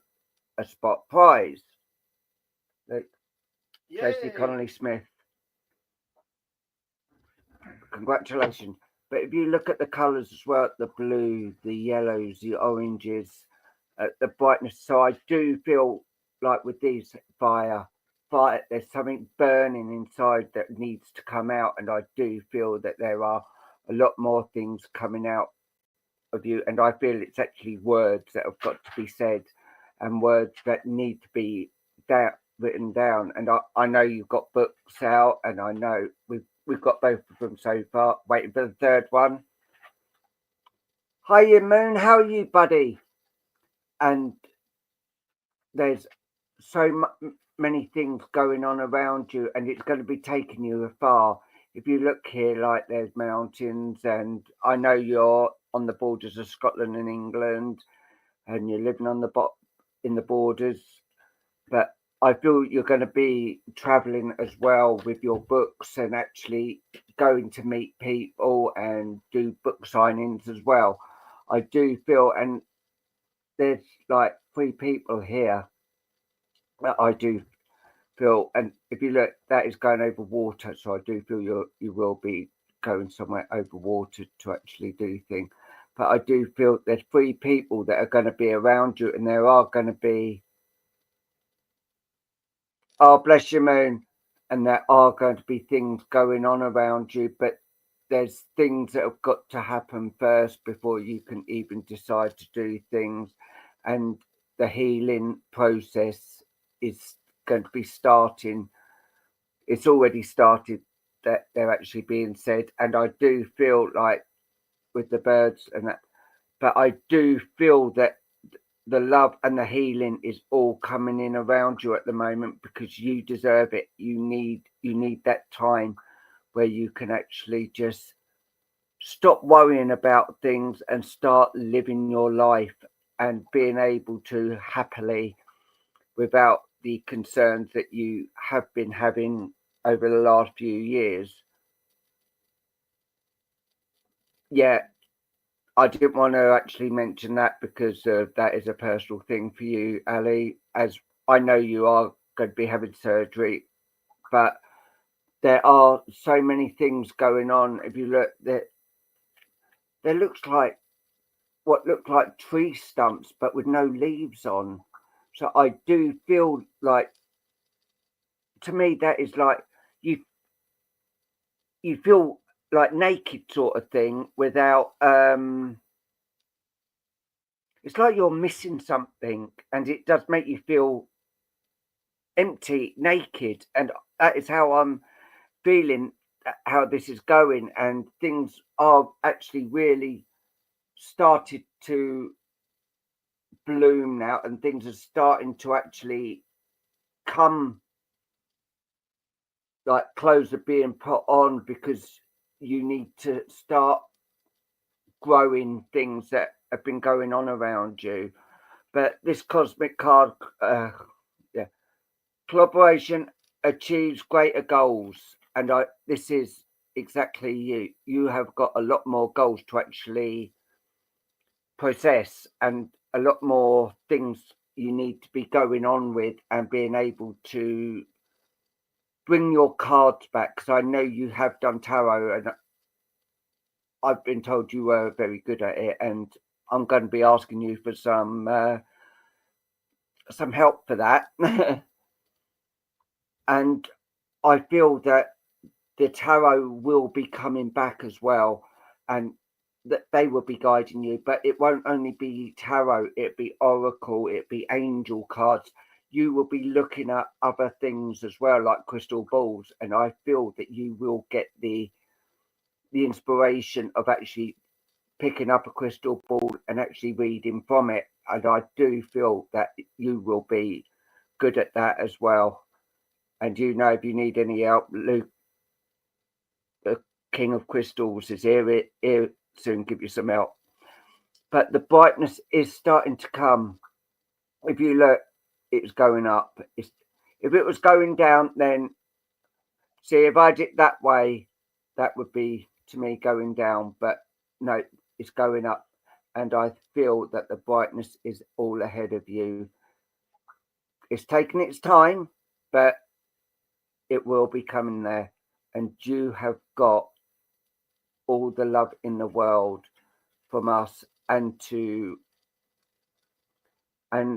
a spot prize. Look, Tracy Connolly Smith. Congratulations. But if you look at the colours as well, the blue, the yellows, the oranges, the brightness. So I do feel like with these fire, there's something burning inside that needs to come out. And I do feel that there are a lot more things coming out of you. And I feel it's actually words that have got to be said and words that need to be written down. And I know you've got books out, and I know we've got both of them so far. Waiting for the third one. Hiya, Moon. How are you, buddy? And there's so many things going on around you, and it's going to be taking you afar. If you look here, like there's mountains, and I know you're on the borders of Scotland and England, and you're living on in the borders, but I feel you're going to be traveling as well with your books and actually going to meet people and do book signings as well. I do feel, and there's like 3 people here that I do feel, and if you look, that is going over water. So I do feel you will be going somewhere over water to actually do things. But I do feel there's 3 people that are going to be around you, and there are going to be Oh, bless you, Moon. And there are going to be things going on around you, but there's things that have got to happen first before you can even decide to do things. And the healing process is going to be starting. It's already started, that they're actually being said. And I do feel like with the birds and that, but I do feel that the love and the healing is all coming in around you at the moment, because you deserve it. You need that time where you can actually just stop worrying about things and start living your life and being able to happily, without the concerns that you have been having over the last few years. Yeah, I didn't want to actually mention that because that is a personal thing for you, Ali, as I know you are going to be having surgery, but there are so many things going on. If you look, there looks like what look like tree stumps, but with no leaves on. So I do feel like, to me, that is like you you feel like naked sort of thing without it's like you're missing something, and it does make you feel empty, naked, and that is how I'm feeling, how this is going, and things are actually really started to bloom now, and things are starting to actually come, like clothes are being put on, because you need to start growing things that have been going on around you. But this cosmic card, yeah, collaboration achieves greater goals, and this is exactly you. You have got a lot more goals to actually possess, and a lot more things you need to be going on with, and being able to bring your cards back, because I know you have done tarot, and I've been told you were very good at it, and I'm going to be asking you for some help for that. And I feel that the tarot will be coming back as well, and that they will be guiding you. But it won't only be tarot; it'll be oracle, it'll be angel cards. You will be looking at other things as well, like crystal balls, and I feel that you will get the inspiration of actually picking up a crystal ball and actually reading from it. And I do feel that you will be good at that as well. And you know, if you need any help, Luke, the King of Crystals, is here soon, give you some help. But the brightness is starting to come. If you look, it's going up. If it was going down, then see, if I did it that way, that would be to me going down. But no, it's going up. And I feel that the brightness is all ahead of you. It's taking its time, but it will be coming there. And you have got all the love in the world from us, and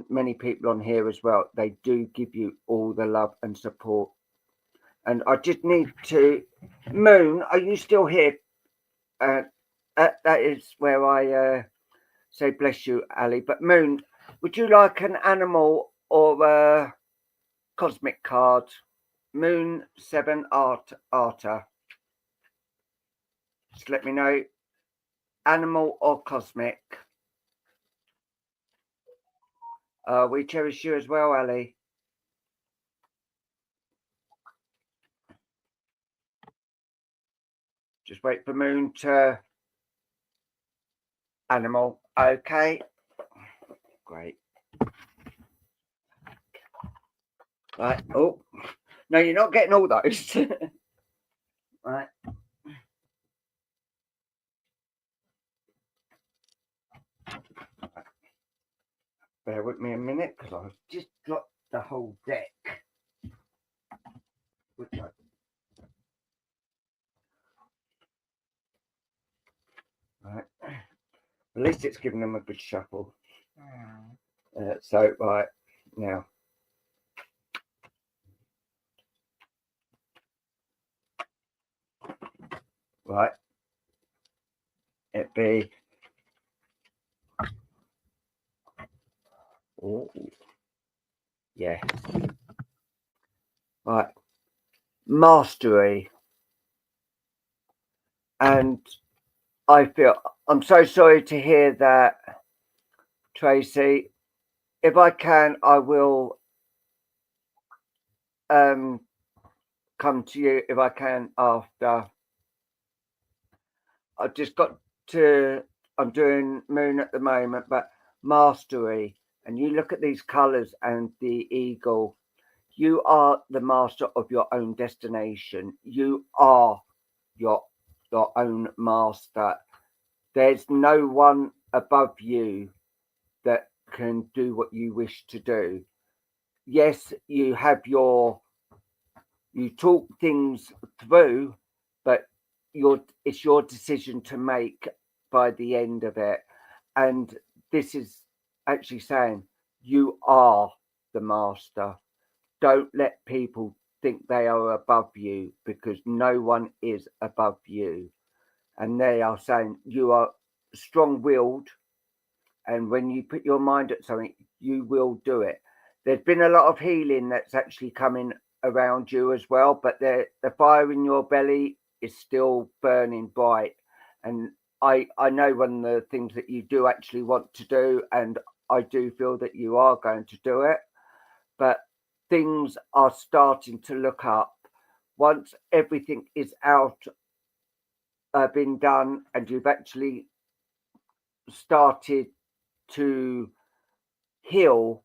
many people on here as well. They do give you all the love and support. And I just need to, Moon, are you still here? That is where I say bless you, Ali. But Moon, would you like an animal or a cosmic card? Moon 7 Arta. Just let me know. Animal or cosmic? We cherish you as well, Ali. Just wait for Moon to animal. Okay. Great. Right. Oh, no, you're not getting all those. Right. Bear with me a minute, because I've just got the whole deck. Right. At least it's giving them a good shuffle. So, right, now. right? It be, oh, yeah, right, mastery. And I feel, I'm so sorry to hear that, Tracy. If I can, I will come to you if I can after. I've just got to, I'm doing Moon at the moment, but mastery. And you look at these colors and the eagle, you are the master of your own destination. You are your own master. There's no one above you that can do what you wish to do. Yes, you have you talk things through, but it's your decision to make by the end of it. And this is actually saying you are the master. Don't let people think they are above you, because no one is above you. And they are saying you are strong-willed, and when you put your mind at something, you will do it. There's been a lot of healing that's actually coming around you as well, but the fire in your belly is still burning bright. And I know one of the things that you do actually want to do, and I do feel that you are going to do it, but things are starting to look up. Once everything is out, been done, and you've actually started to heal,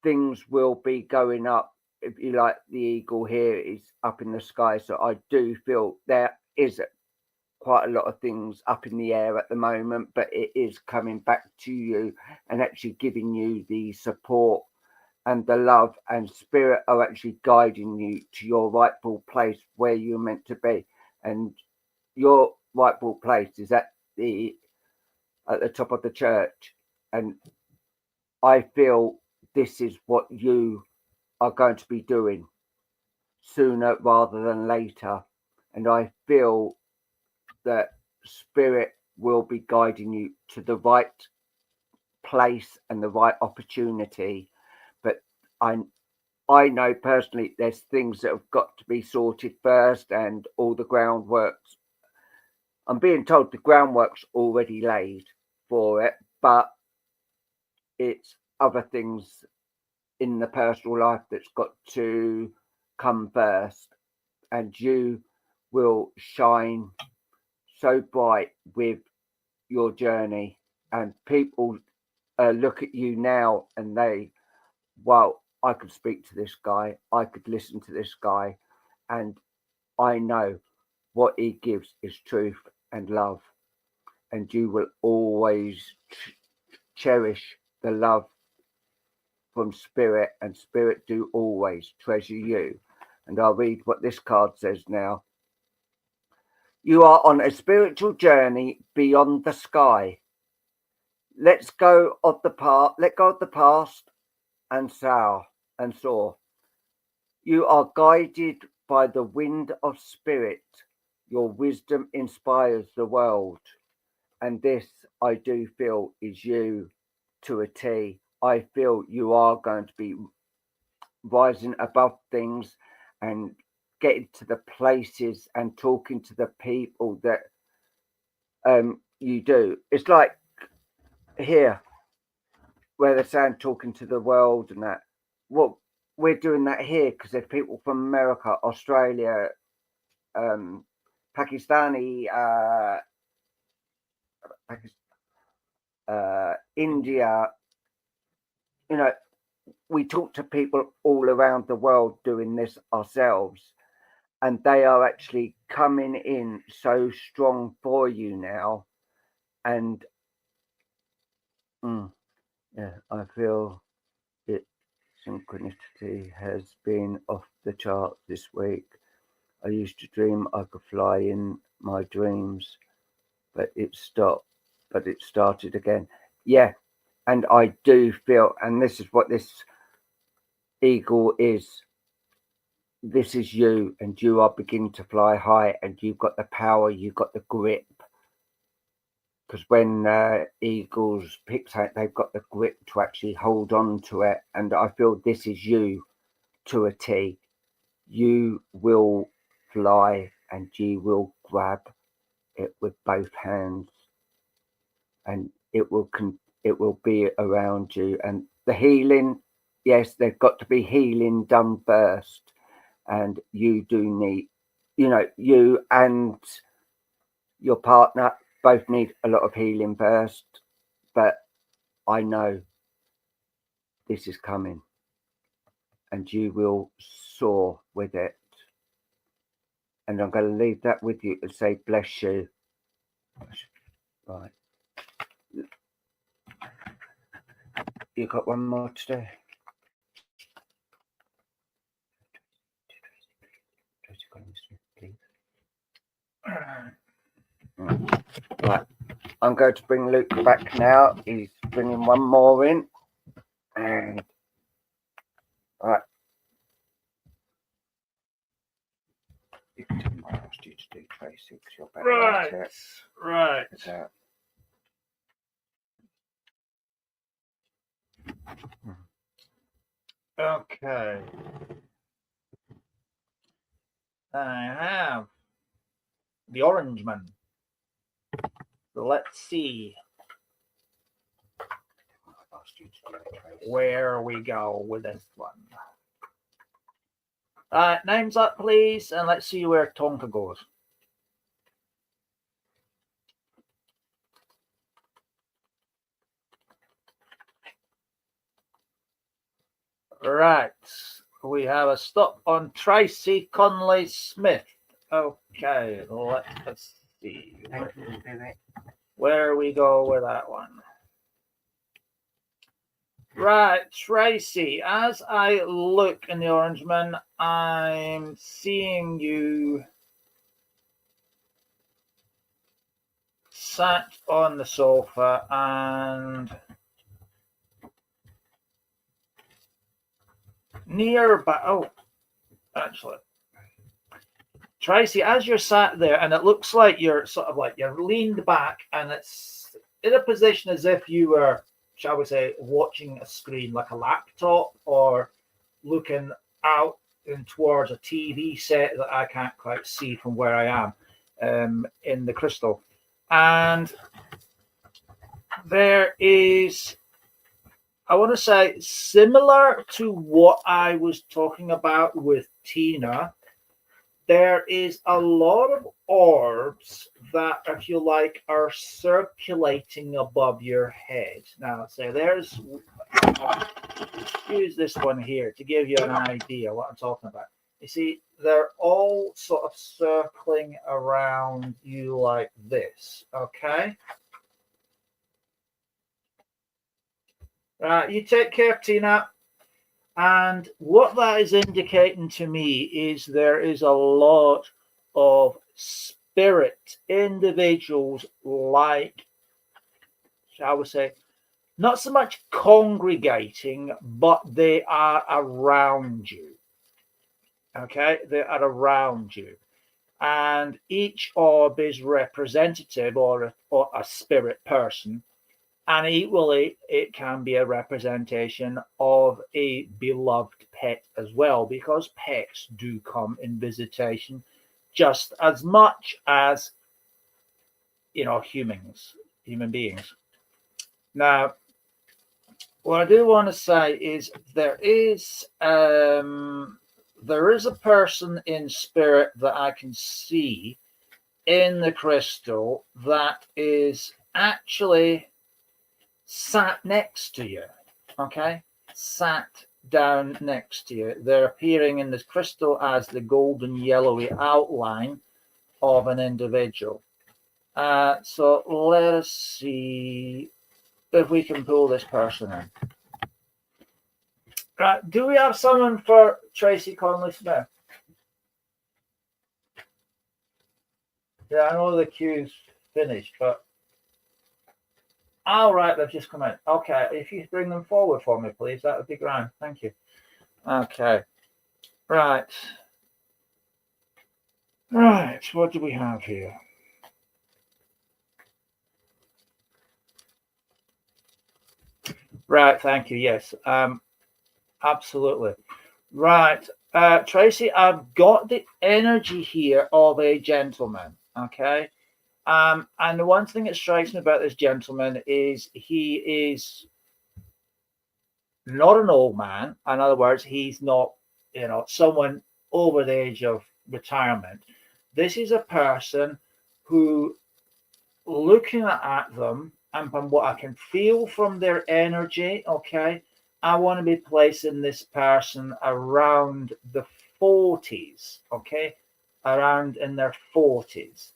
things will be going up. If you like, the eagle here is up in the sky, so I do feel there is quite a lot of things up in the air at the moment, but it is coming back to you and actually giving you the support and the love, and spirit are actually guiding you to your rightful place where you're meant to be. And your rightful place is at the top of the church, and I feel this is what you are going to be doing sooner rather than later. And I feel that spirit will be guiding you to the right place and the right opportunity. But I know personally there's things that have got to be sorted first, and all the groundworks. I'm being told the groundwork's already laid for it, but it's other things in the personal life that's got to come first. And you will shine so bright with your journey, and people look at you now and they, well, I could speak to this guy, I could listen to this guy, and I know what he gives is truth and love. And you will always cherish the love from spirit, and spirit do always treasure you. And I'll read what this card says now. You are on a spiritual journey beyond the sky. Let go of the past and soar. You are guided by the wind of spirit. Your wisdom inspires the world. And this, I do feel, is you to a T. I feel you are going to be rising above things and getting to the places and talking to the people that you do. It's like here where they're saying talking to the world and that. Well, we're doing that here because there's people from America, Australia, Pakistani, India. You know, we talk to people all around the world doing this ourselves, and they are actually coming in so strong for you now. And yeah, I feel it. Synchronicity has been off the chart this week. I used to dream I could fly in my dreams, but it stopped. But it started again. Yeah, and I do feel, and this is what this eagle is. this is you, and you are beginning to fly high, and you've got the power, you've got the grip. Because when eagles pick something, they've got the grip to actually hold on to it. And I feel this is you to a T. You will fly and you will grab it with both hands, and it will be around you. And the healing, yes, there's got to be healing done first. And you do need, you and your partner both need a lot of healing first, but I know this is coming and you will soar with it. And I'm going to leave that with you and say, bless you. Right. You got one more to do? Right. I'm going to bring Luke back now. He's bringing one more in. And right. I asked you to do Tracy because you're better Right. at it. Right. Okay. I have the Orange Man. So let's see where we go with this one. Names up, please, and let's see where Tonka goes. Right. We have a stop on Tracy Conley Smith. Okay, let's see where we go with that one. Right, Tracy, as I look in the Orange Man, I'm seeing you sat on the sofa and nearby. Oh, actually, Tracy, as you're sat there, and it looks like you're sort of like you're leaned back, and it's in a position as if you were, shall we say, watching a screen like a laptop or looking out and towards a TV set that I can't quite see from where I am in the crystal. And there is, I want to say, similar to what I was talking about with Tina, there is a lot of orbs that, if you like, are circulating above your head. Now, so there's, use this one here to give you an idea what I'm talking about. You see, they're all sort of circling around you like this, okay? You take care, Tina. And what that is indicating to me is there is a lot of spirit individuals, like, shall we say, not so much congregating, but they are around you. Okay, they are around you. And each orb is representative or a spirit person. And equally, it can be a representation of a beloved pet as well, because pets do come in visitation just as much as, human beings. Now, what I do want to say is there is a person in spirit that I can see in the crystal that is actually sat next to you, okay? Sat down next to you. They're appearing in this crystal as the golden yellowy outline of an individual. So let us see if we can pull this person in. Right, do we have someone for Tracy Conley Smith? Yeah, I know the queue's finished, but all right, they've just come in. Okay, if you bring them forward for me, please, that would be grand. Thank you. Okay, right. Right, what do we have here? Right, thank you. Yes, absolutely. Right, Tracy, I've got the energy here of a gentleman. Okay, and the one thing that strikes me about this gentleman is he is not an old man. In other words, he's not, someone over the age of retirement. This is a person who, looking at them and from what I can feel from their energy, okay, I want to be placing this person around the 40s, okay, around in their 40s,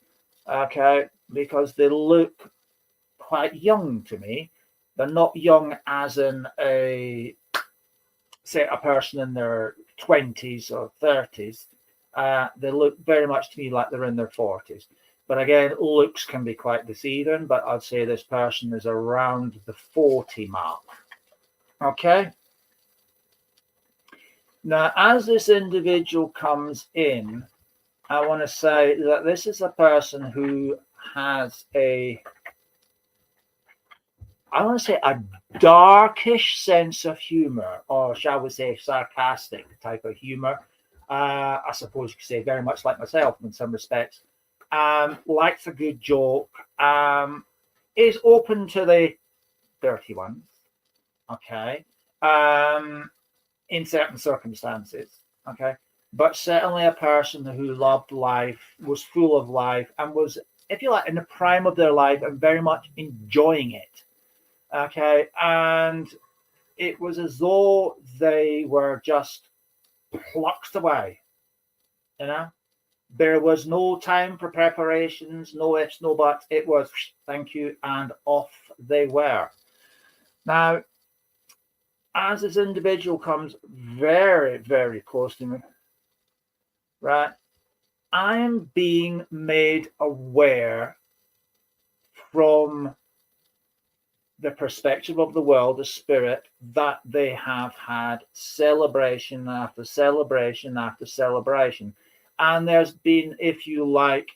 okay, because they look quite young to me. They're not young as in say a person in their 20s or 30s. They look very much to me like they're in their 40s. But again, looks can be quite deceiving, but I'd say this person is around the 40 mark. Okay. Now, as this individual comes in, I want to say that this is a person who has I want to say a darkish sense of humor, or shall we say sarcastic type of humor. I suppose you could say very much like myself in some respects. Likes a good joke. Is open to the dirty ones. Okay. In certain circumstances. Okay. But certainly a person who loved life, was full of life, and was, if you like, in the prime of their life and very much enjoying it. Okay, and it was as though they were just plucked away. You know, there was no time for preparations, no ifs, no buts. It was thank you, and off they were. Now, as this individual comes very, very close to me, right, I am being made aware from the perspective of the world, the spirit, that they have had celebration after celebration after celebration. And there's been, if you like,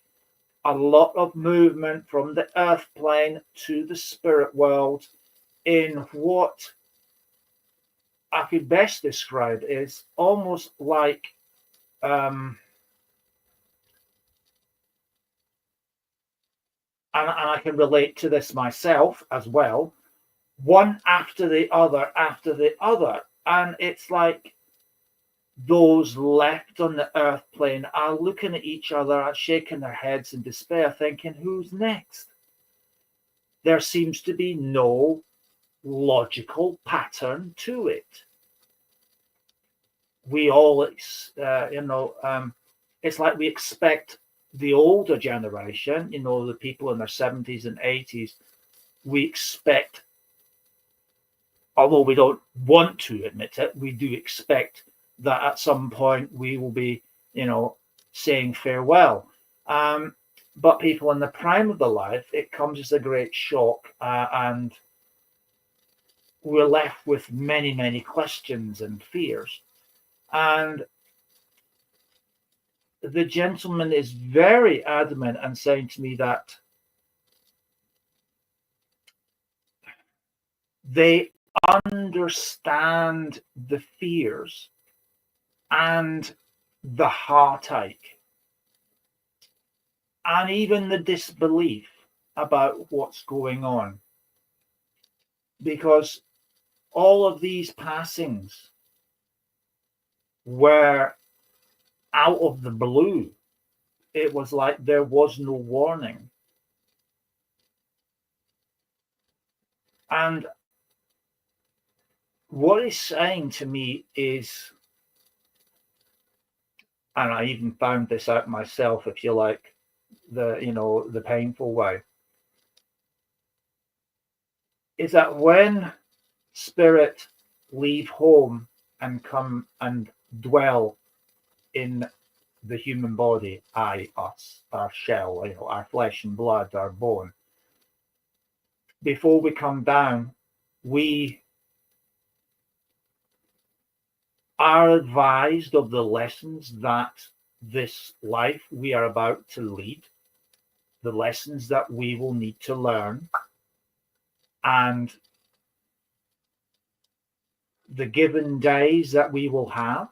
a lot of movement from the earth plane to the spirit world in what I could best describe is almost like and I can relate to this myself as well, one after the other after the other. And it's like those left on the earth plane are looking at each other, shaking their heads in despair, thinking, who's next? There seems to be no logical pattern to it. We always, it's like we expect the older generation, the people in their 70s and 80s, we expect, although we don't want to admit it, we do expect that at some point we will be, saying farewell. But people in the prime of their life, it comes as a great shock, and we're left with many, many questions and fears. And the gentleman is very adamant and saying to me that they understand the fears and the heartache and even the disbelief about what's going on, because all of these passings were out of the blue. It was like there was no warning. And what he's saying to me is, and I even found this out myself, if you like, the painful way, is that when spirit leave home and come and dwell in the human body, us, our shell, our flesh and blood, our bone, before we come down, we are advised of the lessons that this life we are about to lead, the lessons that we will need to learn, and the given days that we will have,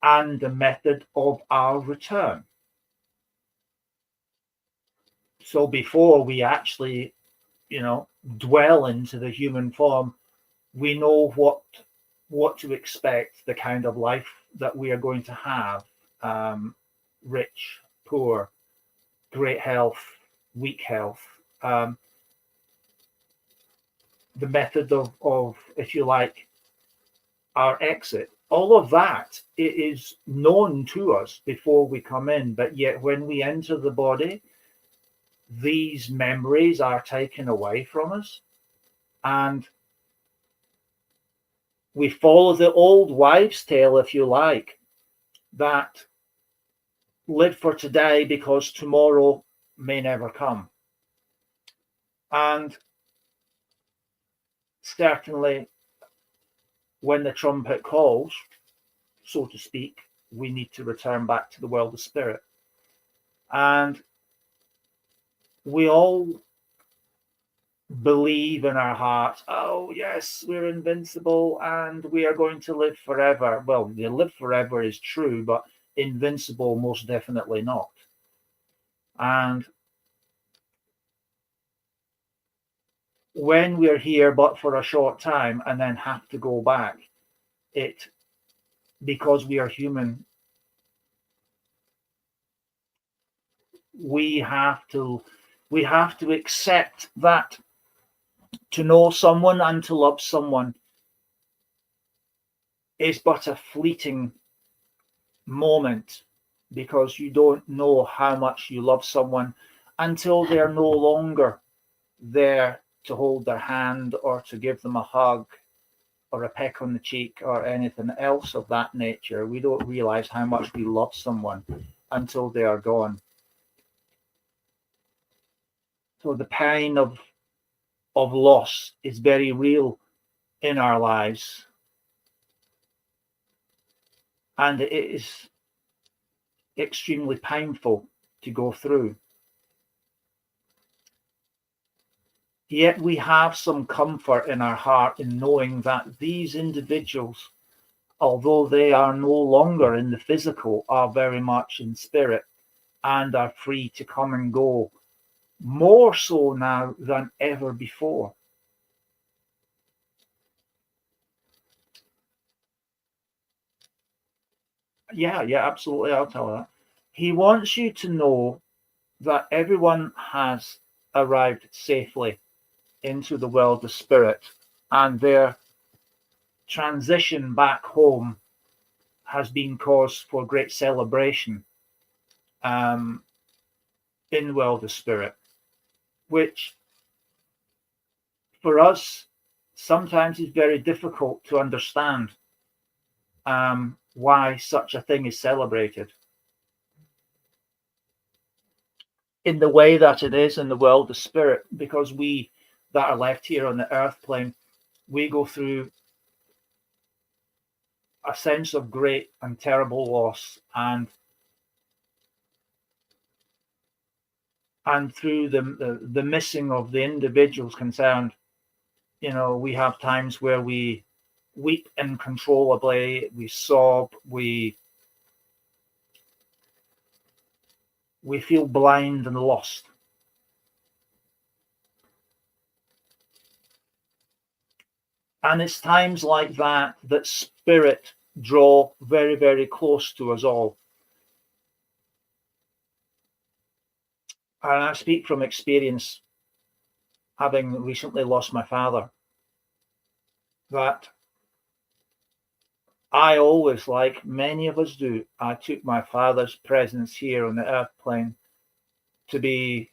and the method of our return. So before we actually, dwell into the human form, we know what to expect, the kind of life that we are going to have, rich, poor, great health, weak health, the method of, if you like, our exit. All of that is known to us before we come in, but yet when we enter the body, these memories are taken away from us, and we follow the old wives' tale, if you like, that live for today because tomorrow may never come. And certainly when the trumpet calls, so to speak, we need to return back to the world of spirit. And we all believe in our hearts, oh yes, we're invincible and we are going to live forever. Well, the live forever is true, but invincible most definitely not. And when we're here but for a short time and then have to go back, because we are human, we have to accept that to know someone and to love someone is but a fleeting moment, because you don't know how much you love someone until they're no longer there to hold their hand or to give them a hug or a peck on the cheek or anything else of that nature. We don't realize how much we love someone until they are gone. So the pain of loss is very real in our lives, and it is extremely painful to go through. Yet we have some comfort in our heart in knowing that these individuals, although they are no longer in the physical, are very much in spirit and are free to come and go, more so now than ever before. Yeah, absolutely. I'll tell that. He wants you to know that everyone has arrived safely into the world of spirit, and their transition back home has been cause for great celebration in the world of spirit, which for us sometimes is very difficult to understand why such a thing is celebrated in the way that it is in the world of spirit, because we that are left here on the earth plane, we go through a sense of great and terrible loss, and through the missing of the individuals concerned, we have times where we weep uncontrollably, we sob, we feel blind and lost. And it's times like that that spirit draw very, very close to us all. And I speak from experience, having recently lost my father, that I always, like many of us do, I took my father's presence here on the earth plane to be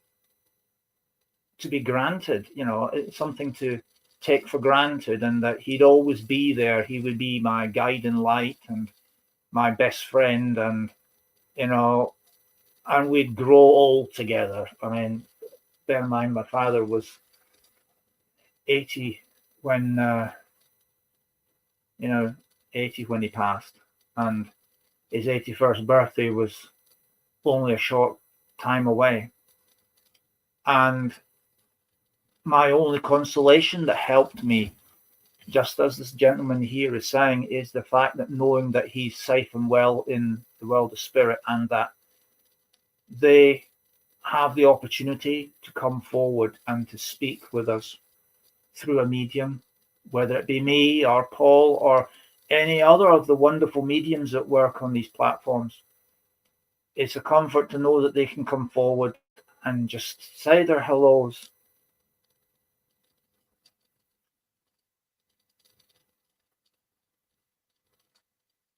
granted. It's something to take for granted, and that he'd always be there. He would be my guiding light and my best friend, and and we'd grow old together. I mean, bear in mind, my father was 80 when 80 when he passed, and his 81st birthday was only a short time away. And my only consolation that helped me, just as this gentleman here is saying, is the fact that knowing that he's safe and well in the world of spirit, and that they have the opportunity to come forward and to speak with us through a medium, whether it be me or Paul or any other of the wonderful mediums that work on these platforms. It's a comfort to know that they can come forward and just say their hellos.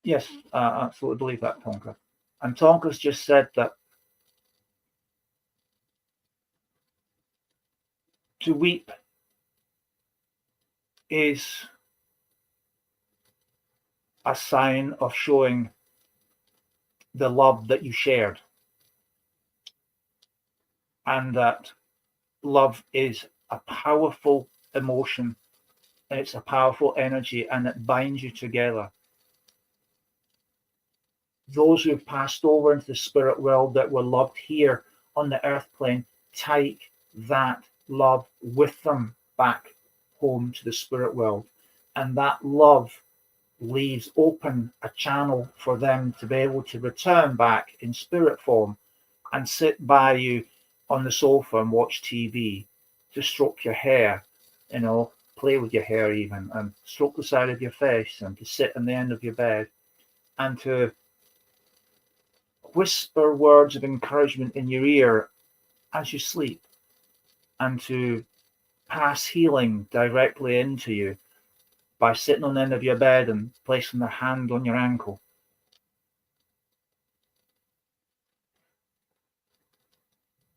Yes, I absolutely believe that, Tonka. And Tonka's just said that to weep is a sign of showing the love that you shared, and that love is a powerful emotion, and it's a powerful energy, and it binds you together. Those who have passed over into the spirit world that were loved here on the earth plane take that love with them back home to the spirit world, and that love leaves open a channel for them to be able to return back in spirit form and sit by you on the sofa and watch TV, to stroke your hair, play with your hair even, and stroke the side of your face, and to sit on the end of your bed and to whisper words of encouragement in your ear as you sleep, and to pass healing directly into you by sitting on the end of your bed and placing their hand on your ankle.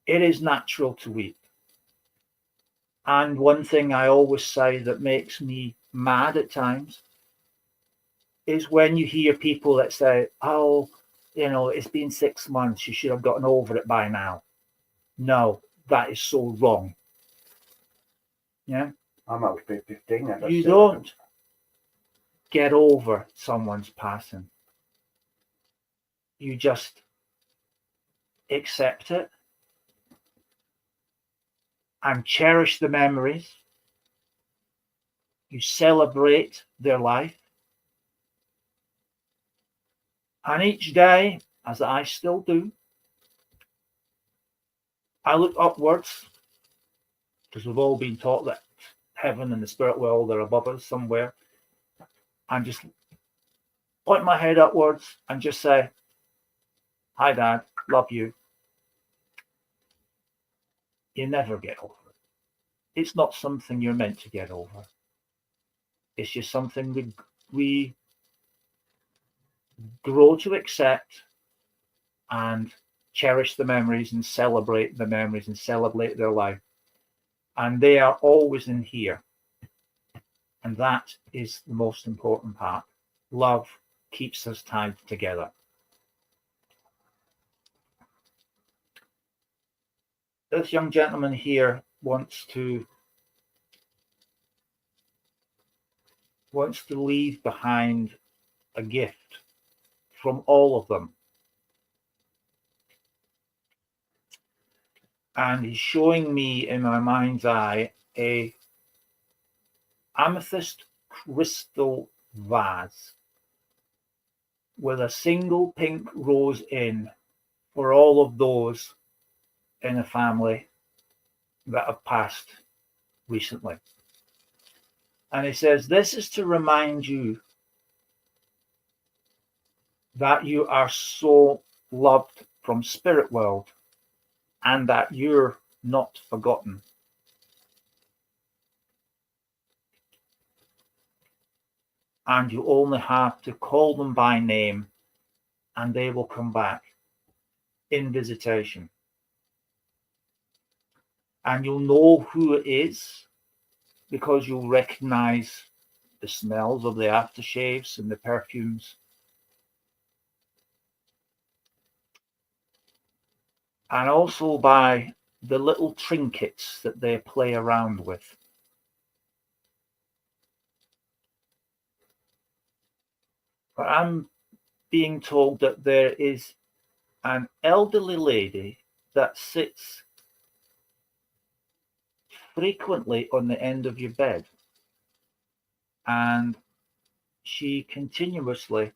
It is natural to weep. And one thing I always say that makes me mad at times is when you hear people that say, oh, it's been 6 months, you should have gotten over it by now. No, that is so wrong. Yeah? I'm only 15. You don't get over someone's passing. You just accept it and cherish the memories. You celebrate their life. And each day, as I still do, I look upwards, because we've all been taught that heaven and the spirit world are above us somewhere, and just point my head upwards and just say, hi, Dad, love you. You never get over it. It's not something you're meant to get over. It's just something we grow to accept and cherish the memories and celebrate the memories and celebrate their life. And they are always in here. And that is the most important part. Love keeps us tied together. This young gentleman here wants to leave behind a gift from all of them. And he's showing me in my mind's eye a amethyst crystal vase with a single pink rose in for all of those in a family that have passed recently. And he says, this is to remind you that you are so loved from spirit world and that you're not forgotten. And you only have to call them by name and they will come back in visitation. And you'll know who it is because you'll recognize the smells of the aftershaves and the perfumes. And also by the little trinkets that they play around with. But I'm being told that there is an elderly lady that sits frequently on the end of your bed, and she continuously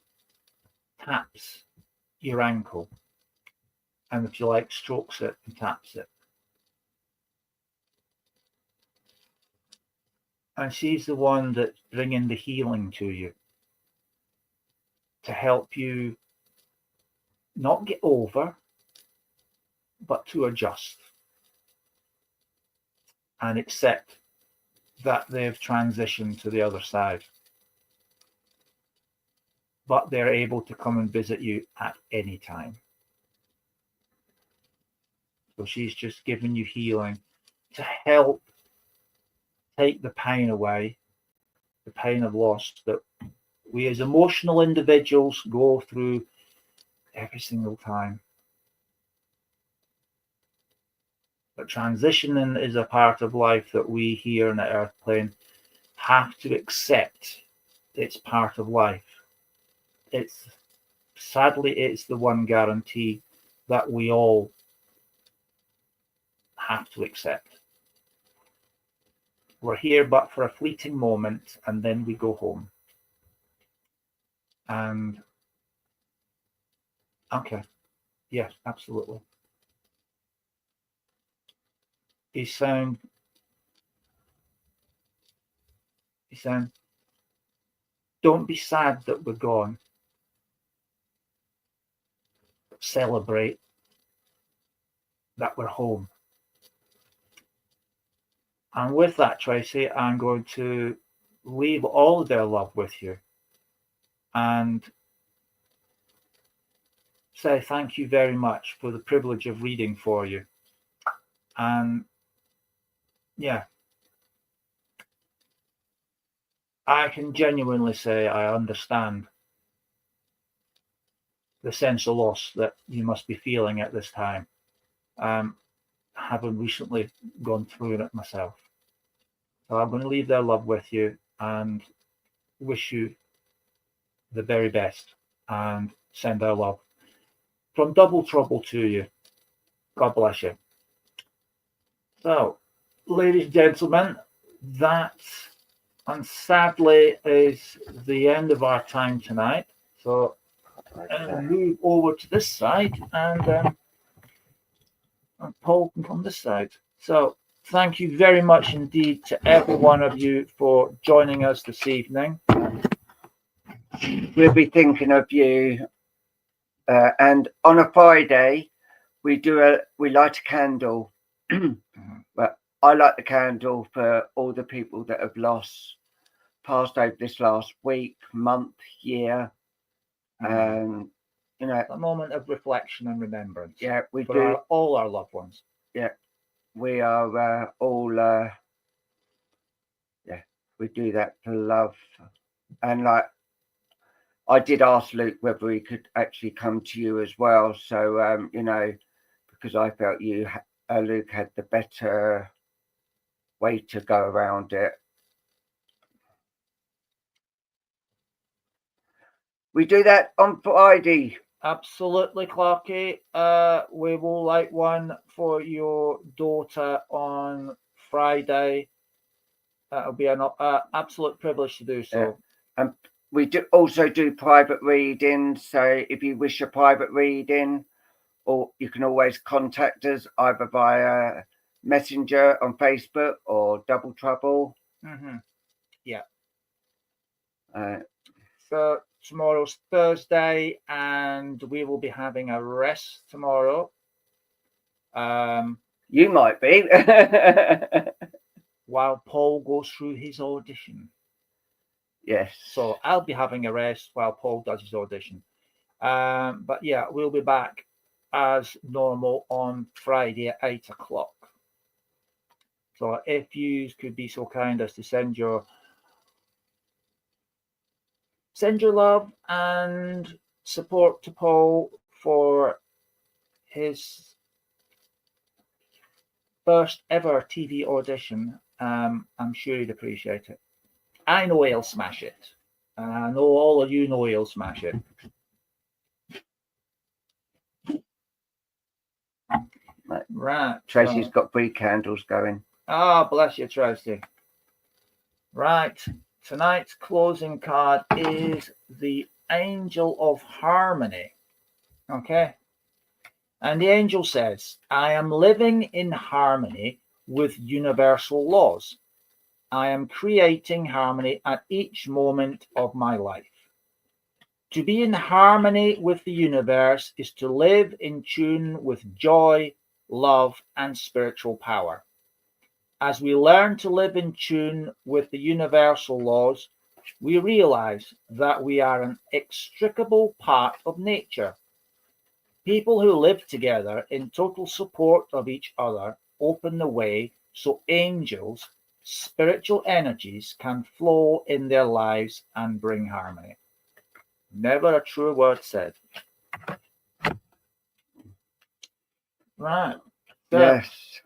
taps your ankle, and if you like, strokes it and taps it. And she's the one that's bringing the healing to you, to help you not get over, but to adjust and accept that they've transitioned to the other side. But they're able to come and visit you at any time. So she's just giving you healing to help take the pain away, the pain of loss that we as emotional individuals go through every single time. But transitioning is a part of life that we here on the earth plane have to accept. It's part of life. It's sadly, it's the one guarantee that we all have to accept. We're here but for a fleeting moment, and then we go home. And okay, yes, absolutely. He's saying, don't be sad that we're gone. Celebrate that we're home. And with that, Tracy, I'm going to leave all of their love with you and say thank you very much for the privilege of reading for you. And yeah, I can genuinely say I understand the sense of loss that you must be feeling at this time, having recently gone through it myself. So I'm going to leave their love with you and wish you the very best and send our love from DoubleTrouble to you. God bless you. So, ladies and gentlemen, that, and sadly, is the end of our time tonight. So, I'll move over to this side, and Paul can come this side. So, thank you very much indeed to every one of you for joining us this evening. We'll be thinking of you. And on a Friday, we light a candle. But I light the candle for all the people that have passed over this last week, month, year. You know, a moment of reflection and remembrance. Yeah, we for do. All our loved ones. Yeah, we are all. Yeah, we do that for love, and like I did ask Luke whether he could actually come to you as well. So you know, because I felt Luke had the better way to go around it. We do that on Friday. Absolutely, Clarky. We will light one for your daughter on Friday. It'll be an absolute privilege to do so. Yeah. And we also do private readings. So if you wish a private reading, or you can always contact us either via Messenger on Facebook or DoubleTrouble. Mm-hmm. Yeah. So tomorrow's Thursday, and we will be having a rest tomorrow. You might be. While Paul goes through his audition. Yes. So I'll be having a rest while Paul does his audition. But yeah, we'll be back as normal on Friday at 8 o'clock. So if you could be so kind as to send your love and support to Paul for his first ever TV audition, I'm sure he'd appreciate it. I know he'll smash it. And I know all of you know he'll smash it. Right. Tracy's got 3 candles going. Ah, bless you, Tracy. Right. Tonight's closing card is the Angel of Harmony. Okay. And the angel says, I am living in harmony with universal laws. I am creating harmony at each moment of my life. To be in harmony with the universe is to live in tune with joy, love, and spiritual power. As we learn to live in tune with the universal laws, we realize that we are an inextricable part of nature. People who live together in total support of each other open the way so angels, spiritual energies, can flow in their lives and bring harmony. Never a true word said. Right. So Yes.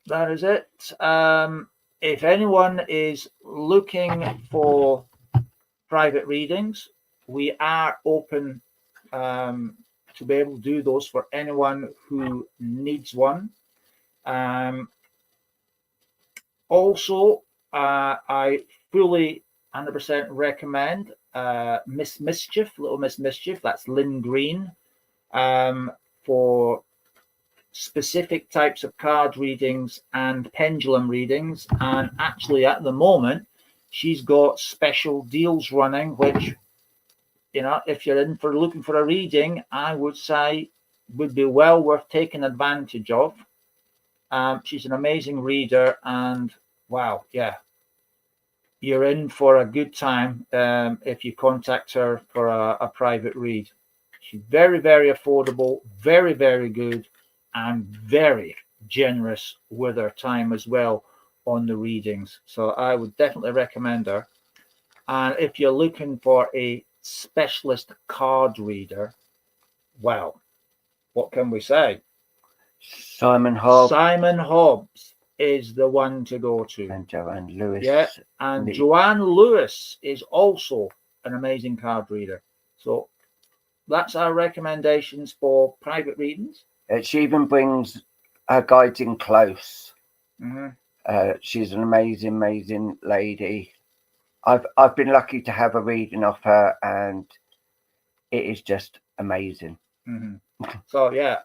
that is it. If anyone is looking for private readings, we are open to be able to do those for anyone who needs one. Also, I fully 100% recommend Miss Mischief, Little Miss Mischief. That's Lynn Green, for specific types of card readings and pendulum readings. And actually, at the moment, she's got special deals running, which, you know, if you're in for looking for a reading, I would say would be well worth taking advantage of. She's an amazing reader, and wow, yeah, you're in for a good time if you contact her for a private read. She's very, very affordable, very, very good, and very generous with her time as well on the readings. So I would definitely recommend her. And if you're looking for a specialist card reader, well, what can we say? Simon Hobbs. Simon Hobbs is the one to go to. And Joanne Lewis. Yeah, and Joanne Lewis is also an amazing card reader. So that's our recommendations for private readings. She even brings her guides in close. Mm-hmm. She's an amazing lady. I've been lucky to have a reading of her, and it is just amazing. Mm-hmm. So yeah,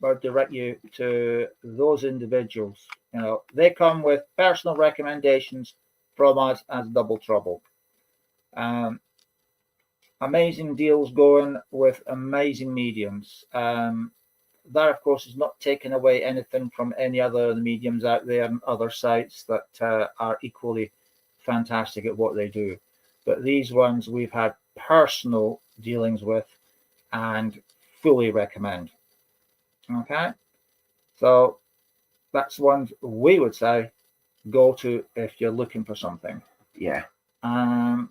I'll direct you to those individuals. You know, they come with personal recommendations from us as Double Trouble. Amazing deals going with amazing mediums. That, of course, is not taking away anything from any other mediums out there and other sites that are equally fantastic at what they do. But these ones we've had personal dealings with and fully recommend. Okay, so that's one we would say go to if you're looking for something. Yeah. Now,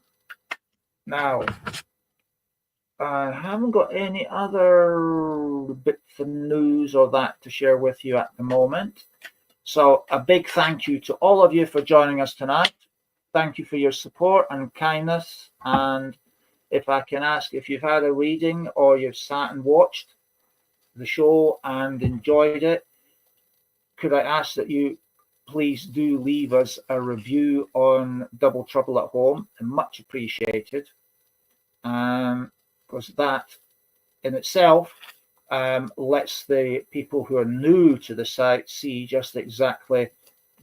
I haven't got any other bits of news or that to share with you at the moment. So a big thank you to all of you for joining us tonight. Thank you for your support and kindness. And if I can ask, if you've had a reading or you've sat and watched the show and enjoyed it, could I ask that you please do leave us a review on Double Trouble at Home, and much appreciated. Because that in itself lets the people who are new to the site see just exactly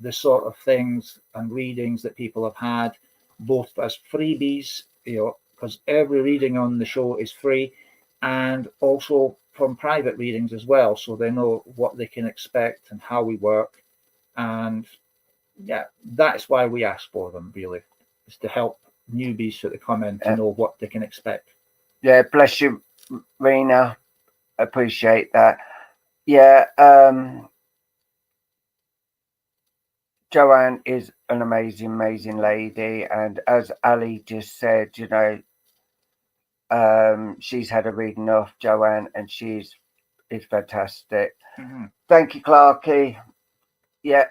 the sort of things and readings that people have had, both as freebies, you know, because every reading on the show is free, and also from private readings as well, so they know what they can expect and how we work. And yeah, that's why we ask for them, really, is to help newbies that come in to know what they can expect. Yeah, bless you, Rena. Appreciate that. Yeah, Joanne is an amazing lady, and as Ali just said, you know, she's had a reading of Joanne, and is fantastic. Mm-hmm. Thank you, Clarky. Yeah,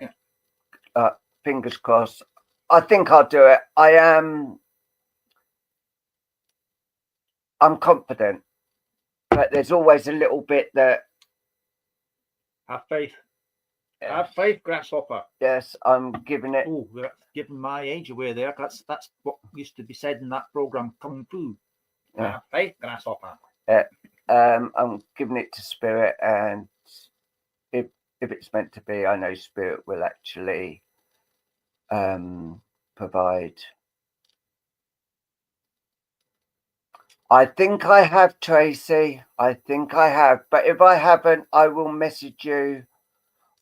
fingers crossed. I think I'll do it. I'm confident, but there's always a little bit that Have faith. Yeah. Have faith, grasshopper. Yes, I'm giving it. Oh, that's giving my age away there. That's what used to be said in that program, Kung Fu. Yeah. Have faith, grasshopper. I'm giving it to Spirit, and if it's meant to be, I know Spirit will actually provide. I think I have, Tracy. I think I have, but if I haven't, I will message you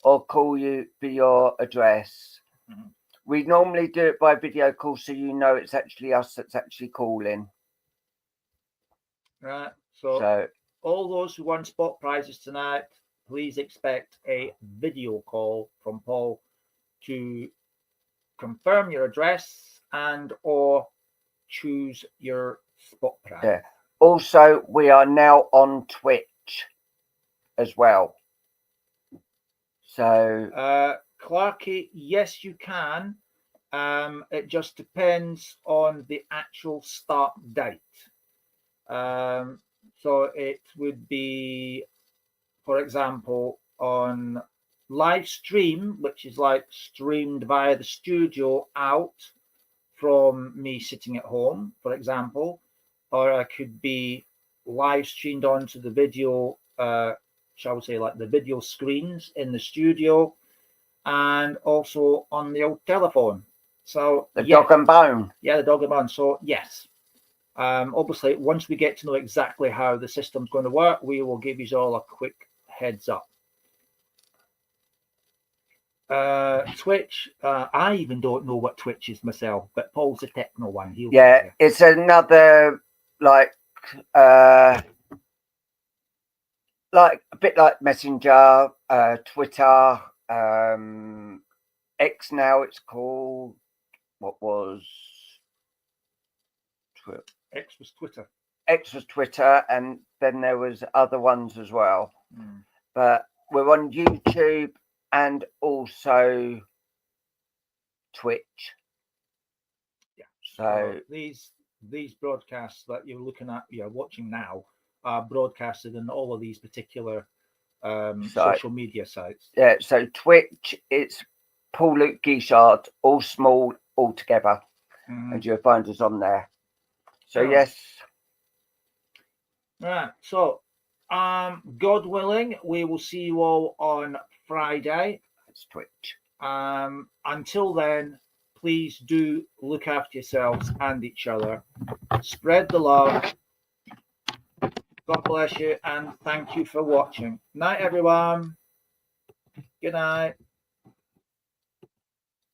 or call you for your address. Mhm. We normally do it by video call, so you know it's actually us that's actually calling. Right. So all those who won spot prizes tonight, please expect a video call from Paul to confirm your address and or choose your spot prize. Yeah. Also, we are now on Twitch as well. So, Clarky, yes, you can. It just depends on the actual start date. So it would be, for example, on live stream, which is like streamed via the studio out from me sitting at home, for example, or I could be live streamed onto the video, shall we say, like the video screens in the studio, and also on the old telephone. So the dog and bone. Yeah, the dog and bone. So yes. Obviously, once we get to know exactly how the system's going to work, we will give you all a quick heads up. Twitch, I even don't know what Twitch is myself, but Paul's a techno one. Yeah, it's another like a bit like Messenger, Twitter, X now it's called. What was X was Twitter. X was Twitter, and then there was other ones as well. But we're on YouTube and also Twitch. Yeah. So these broadcasts that you're looking at, you're watching now, are broadcasted in all of these particular social media sites. Yeah. So Twitch, it's Paul Luke Guichard, all small, all together, and you'll find us on there. So yes. Right. So, God willing, we will see you all on Friday. It's Twitch. Until then, please do look after yourselves and each other. Spread the love. God bless you, and thank you for watching. Night, everyone. Good night.